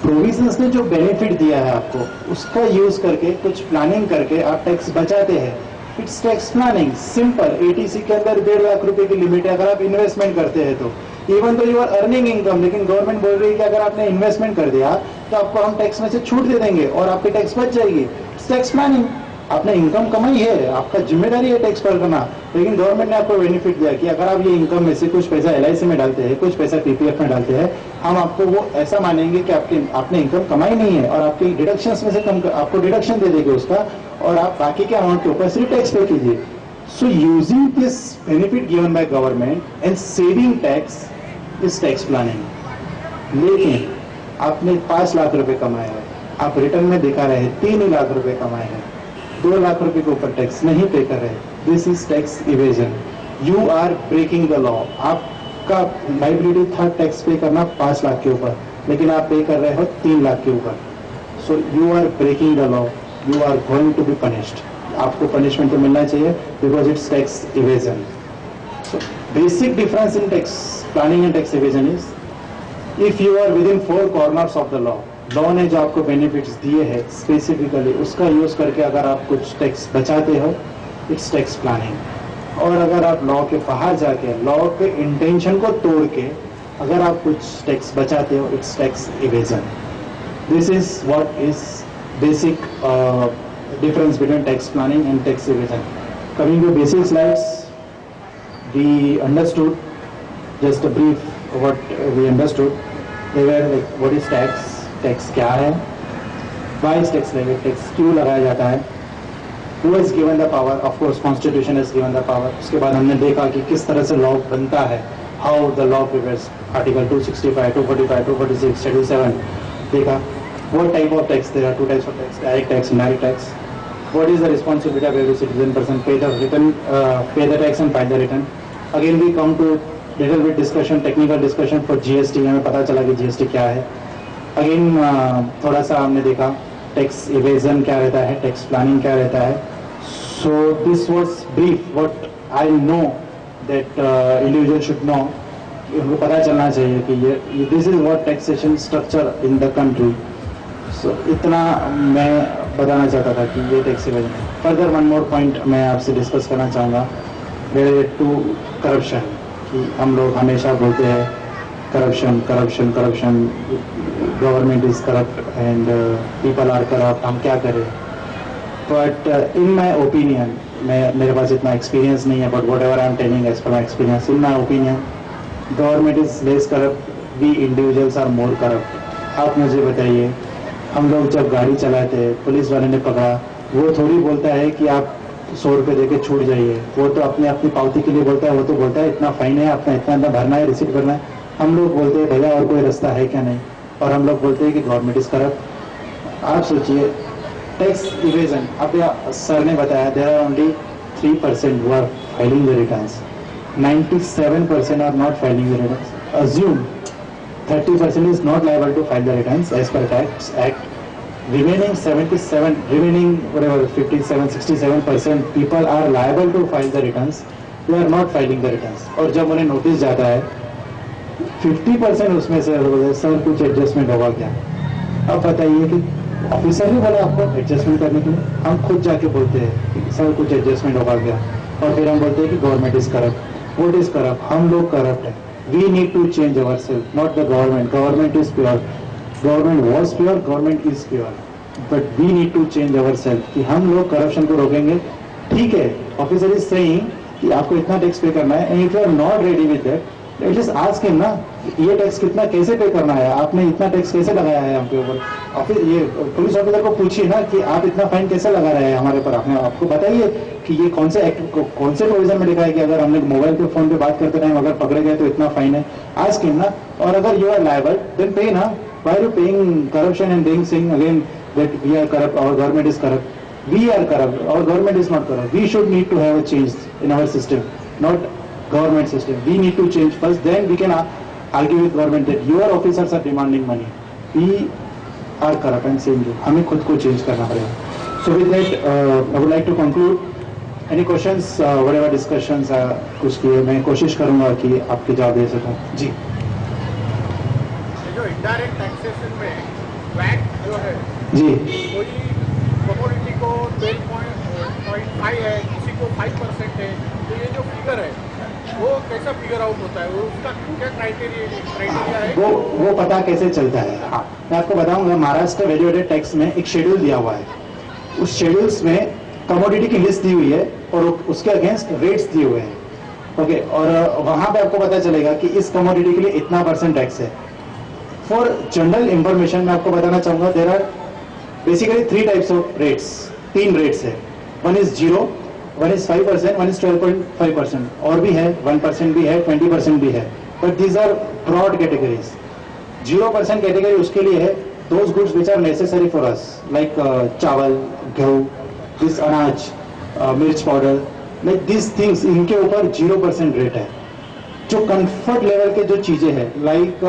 प्रोविजंस ने जो बेनिफिट दिया है आपको उसका यूज करके, कुछ प्लानिंग करके आप टैक्स बचाते हैं, it's tax planning. Simple, ATC के अंदर 1.5 लाख रुपए की लिमिट है। अगर आप इन्वेस्टमेंट करते हैं तो इवन तो यू आर अर्निंग इनकम, लेकिन गवर्नमेंट बोल रही है कि अगर आपने इन्वेस्टमेंट कर दिया तो आपको हम टैक्स में से छूट दे देंगे और आपकी टैक्स बच जाएगी। It's tax planning. आपने इनकम कमाई है, आपका जिम्मेदारी है टैक्स पर करना, लेकिन गवर्नमेंट ने आपको बेनिफिट दिया कि अगर आप ये इनकम में से कुछ पैसा LIC में डालते हैं, कुछ पैसा PPF में डालते हैं, हम आपको वो ऐसा मानेंगे कि आपने इनकम कमाई नहीं है और आपकी डिडक्शंस में से आपको डिडक्शन दे देंगे उसका, और आप बाकी के अमाउंट के ऊपर सिर्फ टैक्स पे कीजिए। So using this benefit given by government and saving tax is tax planning. लेकिन आपने 5 लाख रुपए कमाए हैं, आप रिटर्न में दिखा रहे हैं 3 लाख रुपए कमाए हैं, 2 लाख रुपए के ऊपर टैक्स नहीं पे कर रहे, this is tax evasion. You are breaking the law. आपका लाइबिलिटी था टैक्स पे करना 5 लाख के ऊपर, लेकिन आप पे कर रहे हो 3 लाख के ऊपर। So you are breaking the law, you are going to be punished. आपको पनिशमेंट तो मिलना चाहिए because it's tax evasion. So basic difference in tax planning and tax evasion is, if you are within 4 corners of the law ने जो आपको benefits दिए हैं specifically उसका यूज करके अगर आप कुछ टैक्स बचाते हो, इट्स टैक्स प्लानिंग। और अगर आप लॉ के बाहर जाके, लॉ के इंटेंशन को तोड़ के अगर आप कुछ टैक्स बचाते हो, it's tax evasion. This is what is basic difference between tax planning and tax evasion. Coming to basic slides, we understood just a brief what we understood. They were like what is tax, tax क्या है, why is tax levied, tax क्यों लगाया जाता है, who is given the power, of course constitution is given the power. उसके बाद हमने देखा कि किस तरह से लॉ बनता है, how the law prepares, article 265, 245, 246, schedule 7 देखा। what type of tax, there are 2 types of tax, direct tax, indirect tax. What is the responsibility of every citizen person, pay the return, pay the tax and file the return. Again we come to little bit discussion, technical discussion for GST। हमें पता चला कि GST क्या है। Again थोड़ा सा हमने देखा टैक्स इवेजन क्या रहता है, टैक्स प्लानिंग क्या रहता है। So this was brief what I know that individual should know. उनको पता चलना चाहिए कि ये this is what taxation structure in the country. So इतना मैं बताना चाहता था कि ये tax evasion. Further one more point मैं आपसे डिस्कस करना चाहूँगा रिलेटेड टू करप्शन, कि हम लोग हमेशा बोलते हैं corruption corruption corruption, government is corrupt and people are corrupt, हम क्या करें। बट इन माई ओपिनियन, मेरे पास इतना एक्सपीरियंस नहीं है, but whatever I am telling as per my experience, in my opinion government is less corrupt, we individuals are more corrupt. आप मुझे बताइए, हम लोग जब गाड़ी चलाते हैं, पुलिस वाले ने पकड़ा, वो थोड़ी बोलता है कि आप 100 रुपये देके छूट जाइए, वो तो अपनी पावती के लिए बोलता है। वो तो बोलता है इतना फाइन है, आपका इतना भरना है, रिसीट करना है। हम लोग बोलते हैं भैया और कोई रास्ता है क्या नहीं, और हम लोग बोलते हैं कि गवर्नमेंट इज करप्ट। आप सोचिए टैक्स इवेजन, अब सर ने बताया there are only 3% who are filing the returns, 97% are not filing the returns. Assume 30% is not liable to file the returns as per Tax Act. Remaining 57% people are liable to file the returns. They are not filing the returns. और जब उन्हें notice जाता है 50% उसमें से sir कुछ adjustment होगा क्या। अब बताइए कि ऑफिसर ने बोला आपको एडजस्टमेंट करने के लिए, हम खुद जाके बोलते हैं कि सर कुछ एडजस्टमेंट होगा क्या, और फिर हम बोलते हैं कि government is corrupt. What is corrupt, हम लोग करप्ट है। We need to change ourselves, not the government. Government is pure. Government was pure, government is pure. But we need to change ourselves. कि हम लोग करप्शन को रोकेंगे। ठीक है, ऑफिसर इज सेइंग कि आपको इतना टैक्स पे करना है, and if you are not ready with that, at least ask him ना, ये टैक्स कितना कैसे पे करना है, आपने इतना टैक्स कैसे लगाया है हम पे ऊपर। और फिर ये पुलिस ऑफिसर को पूछिए ना कि आप इतना फाइन कैसे लगा रहे हैं हमारे पर, आपने आपको बताइए कि ये कौन से एक्ट कौन से प्रोविजन में लिखा है कि अगर हमने मोबाइल पे फोन पे बात करते टाइम अगर पकड़े गए तो इतना फाइन है। आस्क हिम ना, और अगर you are liable then pay ना। Why are you paying corruption and saying again that we are corrupt, our government is corrupt. We are corrupt. Our government is not corrupt. We should need to have a change in our system, not government system. We need to change first. Then we can argue with government that your officers are demanding money. We are corrupt and saying that हमें खुद को change करना पड़ेगा. So with that, I would like to conclude. Any questions? Whatever discussions कुछ किए, मैं कोशिश करूँगा कि आपके जवाब दे सकूँ. जी. जो indirect taxation में VAT जो है, जी. कोई कमोडिटी को 12.5 है, किसी को 5% है, तो ये जो फिगर है वो कैसा फिगर आउट होता है, वो उसका क्या क्राइटेरिया है? वो पता कैसे चलता है? हाँ, मैं आपको बताऊंगा. महाराष्ट्र वैल्यू एडेड टैक्स में एक शेड्यूल दिया हुआ है. उस शेड्यूल्स में कमोडिटी की लिस्ट दी हुई है और उसके अगेंस्ट रेट्स दिए हुए हैं. ओके, और वहां पे आपको पता चलेगा कि इस कमोडिटी के लिए इतना % टैक्स है. फॉर जनरल इंफॉर्मेशन मैं आपको बताना चाहूंगा, there are basically 3 types of rates. 3 rates है. One is 0, one is 5%, one is 12.5%, और भी है 1% भी है, 20% भी है. But these are broad categories. 0% category उसके लिए है those goods which are necessary for us, like चावल, गेहूं, दिस अनाज, मिर्च पाउडर, लाइक दिस थिंग्स, इनके ऊपर 0% रेट है. जो कंफर्ट लेवल के जो चीजें हैं, लाइक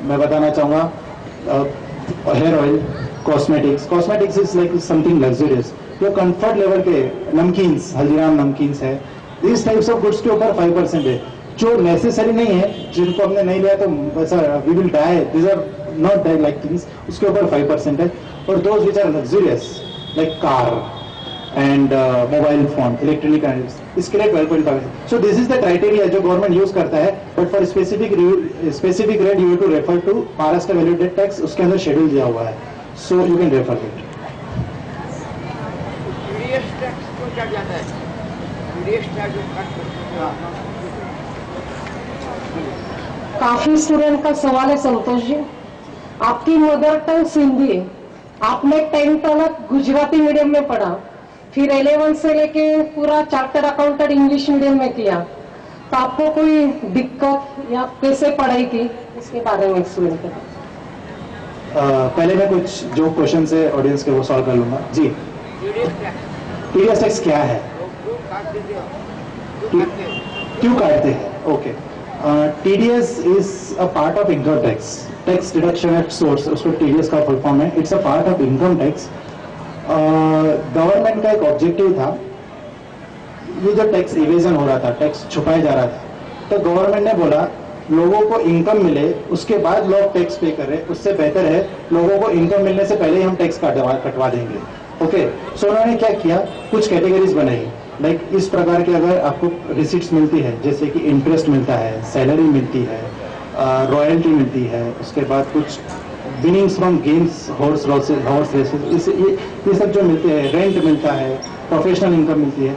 मैं बताना चाहूंगा hair oil, cosmetics is like something luxurious. जो कंफर्ट लेवल के नमकीन्स, हल्दीराम नमकीन्स है, दिस टाइप्स ऑफ गुड्स के ऊपर 5% है. जो नेसेसरी नहीं है, जिनको हमने नहीं लिया तो वैसा we will die, this are not die like things, उसके ऊपर 5% है. और those which are luxurious like car and mobile phone, electronic items, इसके लिए 12.5%. So this is the criteria जो गवर्नमेंट यूज करता है. But for specific rate you to refer to Maharashtra value added tax, उसके अंदर शेड्यूल दिया हुआ है. So you can refer it. TDS tax को क्या जाता है? TDS टैक्स जो कट करते हैं. काफी स्टूडेंट का सवाल है संतोष जी. आपकी मदर टंग सिंधी है, आपने 10th तक गुजराती मीडियम में पढ़ा, फिर 11 से लेके पूरा चार्टर्ड अकाउंटेंट इंग्लिश मीडियम में किया, तो आपको कोई दिक्कत या कैसे पढ़ाई की, इसके बारे में एक्सप्लेन करें. पहले मैं कुछ जो क्वेश्चन है ऑडियंस के वो सॉल्व कर लूंगा. जी. टीडीएस टैक्स क्या है, क्यों काटते हैं? Okay, TDS is a part of income tax. Tax deduction at source, उसको टीडीएस का फुल फॉर्म है. It's a part of income tax. Government का एक ऑब्जेक्टिव था, ये जो टैक्स इवेजन हो रहा था, टैक्स छुपाया जा रहा था, तो गवर्नमेंट ने बोला लोगों को इनकम मिले उसके बाद लोग टैक्स पे कर रहे, उससे बेहतर है लोगों को इनकम मिलने से पहले ही हम टैक्स कटवा देंगे. ओके, सो उन्होंने क्या किया, कुछ कैटेगरीज बनाई. लाइक इस प्रकार के अगर आपको रिसिट्स मिलती है, जैसे कि इंटरेस्ट मिलता है, सैलरी मिलती है, रॉयल्टी मिलती है, उसके बाद कुछ winnings from games, horse races, ये सब जो मिलते हैं, रेंट मिलता है, प्रोफेशनल इनकम मिलती है.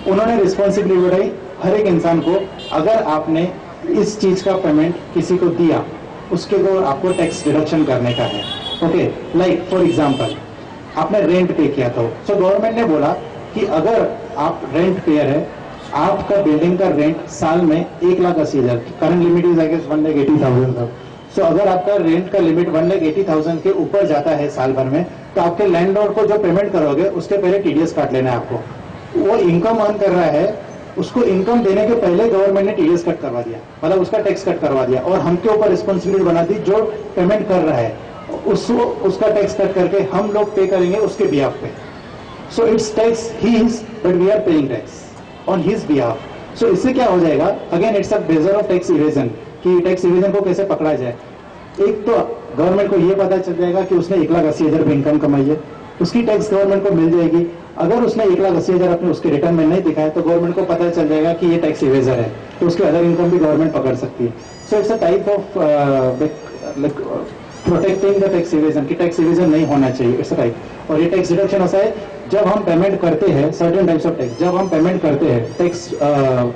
उन्होंने रिस्पॉन्सिबिलिटी बताई हर एक इंसान को, अगर आपने इस चीज का पेमेंट किसी को दिया, उसके को आपको टैक्स डिडक्शन करने का है. ओके, लाइक फॉर एग्जांपल आपने रेंट पे किया था, सो गवर्नमेंट ने बोला कि अगर आप रेंट पेयर है, आपका बिल्डिंग का रेंट साल में 1,80,000, current limit is I guess 1,80,000. So अगर आपका रेंट का लिमिट 1,80,000 के ऊपर जाता है साल भर में, तो आपके लैंडलॉर्ड को जो पेमेंट करोगे उसके पहले टीडीएस काट लेना है आपको. वो इनकम अर्न कर रहा है, उसको इनकम देने के पहले गवर्नमेंट ने टीडीएस कट करवा दिया, मतलब उसका टैक्स कट करवा दिया, और हमके ऊपर रिस्पॉन्सिबिलिटी बना दी जो पेमेंट कर रहा है उसका टैक्स कट करके हम लोग पे करेंगे उसके बिहाफ पे. So it's tax his, but we are paying tax on his behalf. So इससे क्या हो जाएगा, again it's a major of tax evasion, कि टैक्स इवेजन को कैसे पकड़ा जाए. एक तो गवर्नमेंट को ये पता चल जाएगा कि उसने 1,80,000 रुपये इनकम कमाई है, उसकी टैक्स गवर्नमेंट को मिल जाएगी. अगर उसने 1,80,000 अपने उसके रिटर्न में नहीं दिखाया तो गवर्नमेंट को पता चल जाएगा कि ये टैक्स इवेजर है, तो उसके अदर इनकम भी गवर्नमेंट पकड़ सकती है. So it's a type of protecting the tax evasion, कि टैक्स इवेजन नहीं होना चाहिए, इट्स राइट। और ये टैक्स डिडक्शन ऐसा है जब हम पेमेंट करते हैं सर्टेन टाइप्स ऑफ टैक्स, जब हम पेमेंट करते हैं टैक्स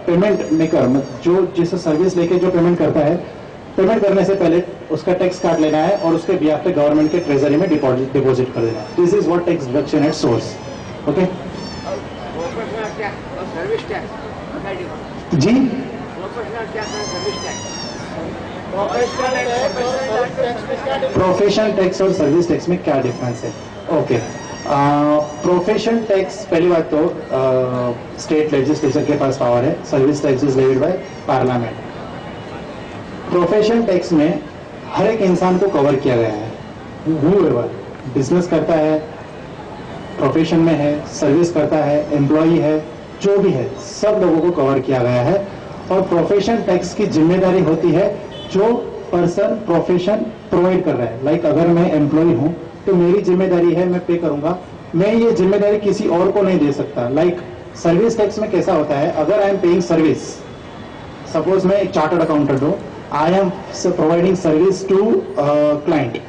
पेमेंट मेकर जो जिस सर्विस लेके जो पेमेंट करता है, पेमेंट करने से पहले उसका टैक्स काट लेना है और उसके बिहाफ पे गवर्नमेंट के ट्रेजरी में डिपॉजिट कर देना है। This is what tax deduction at source. Okay professional tax और सर्विस टैक्स क्या डिफरेंस? जी, प्रोफेशनल टैक्स और सर्विस टैक्स। प्रोफेशन टैक्स और सर्विस टैक्स में क्या डिफरेंस है? ओके, प्रोफेशन टैक्स पहली बात तो स्टेट लेजिस्लेचर के पास पावर है, service tax is levied by parliament. Profession tax में हर एक इंसान को कवर किया गया है, whoever बिजनेस करता है, प्रोफेशन में है, सर्विस करता है, एम्प्लॉई है, जो भी है, सब लोगों को कवर किया गया है। और प्रोफेशन टैक्स की जिम्मेदारी होती है जो पर्सन प्रोफेशन प्रोवाइड कर रहा है। लाइक अगर मैं एम्प्लॉय हूं तो मेरी जिम्मेदारी है, मैं पे करूंगा, मैं ये जिम्मेदारी किसी और को नहीं दे सकता। लाइक सर्विस टैक्स में कैसा होता है, अगर I am paying service, suppose मैं एक चार्टर्ड अकाउंटेंट हूं, I am providing service to client,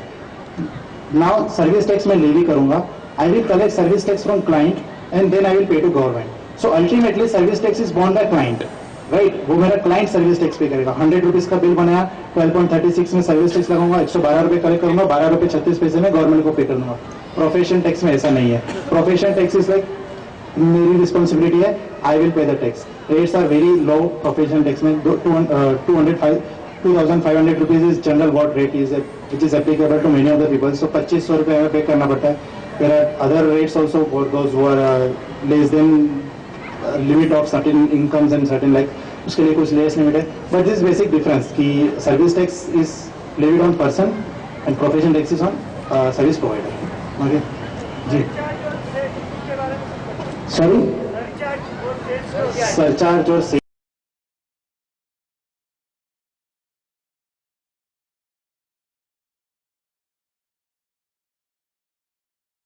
now service tax में लेवी करूंगा, I will collect service tax from client and then I will pay to government. So ultimately service tax is borne by client, right. वो मेरा client service tax पे करेगा। 100 rupees का bill बनाया, 12.36 में service tax लगाऊंगा, 112 रुपए कलेक्ट करूंगा, 12 रुपए 36 पैसे में गवर्नमेंट को पे कर दूंगा। प्रोफेशन टैक्स में ऐसा नहीं है। प्रोफेशन टैक्स इज लाइक मेरी रिस्पॉन्सिबिलिटी है, I will pay the tax. Rates are very low profession tax में। 2,500 rupees is general what rate is which is applicable to many of the people. So 2500 रुपए हमें pay करना पड़ता है। There are other rates also for those who are less than limit of certain incomes and certain like उसके लिए कुछ less limit है। But this basic difference कि service tax is levied on person and profession tax is on service provider. Okay जी, sorry surcharge और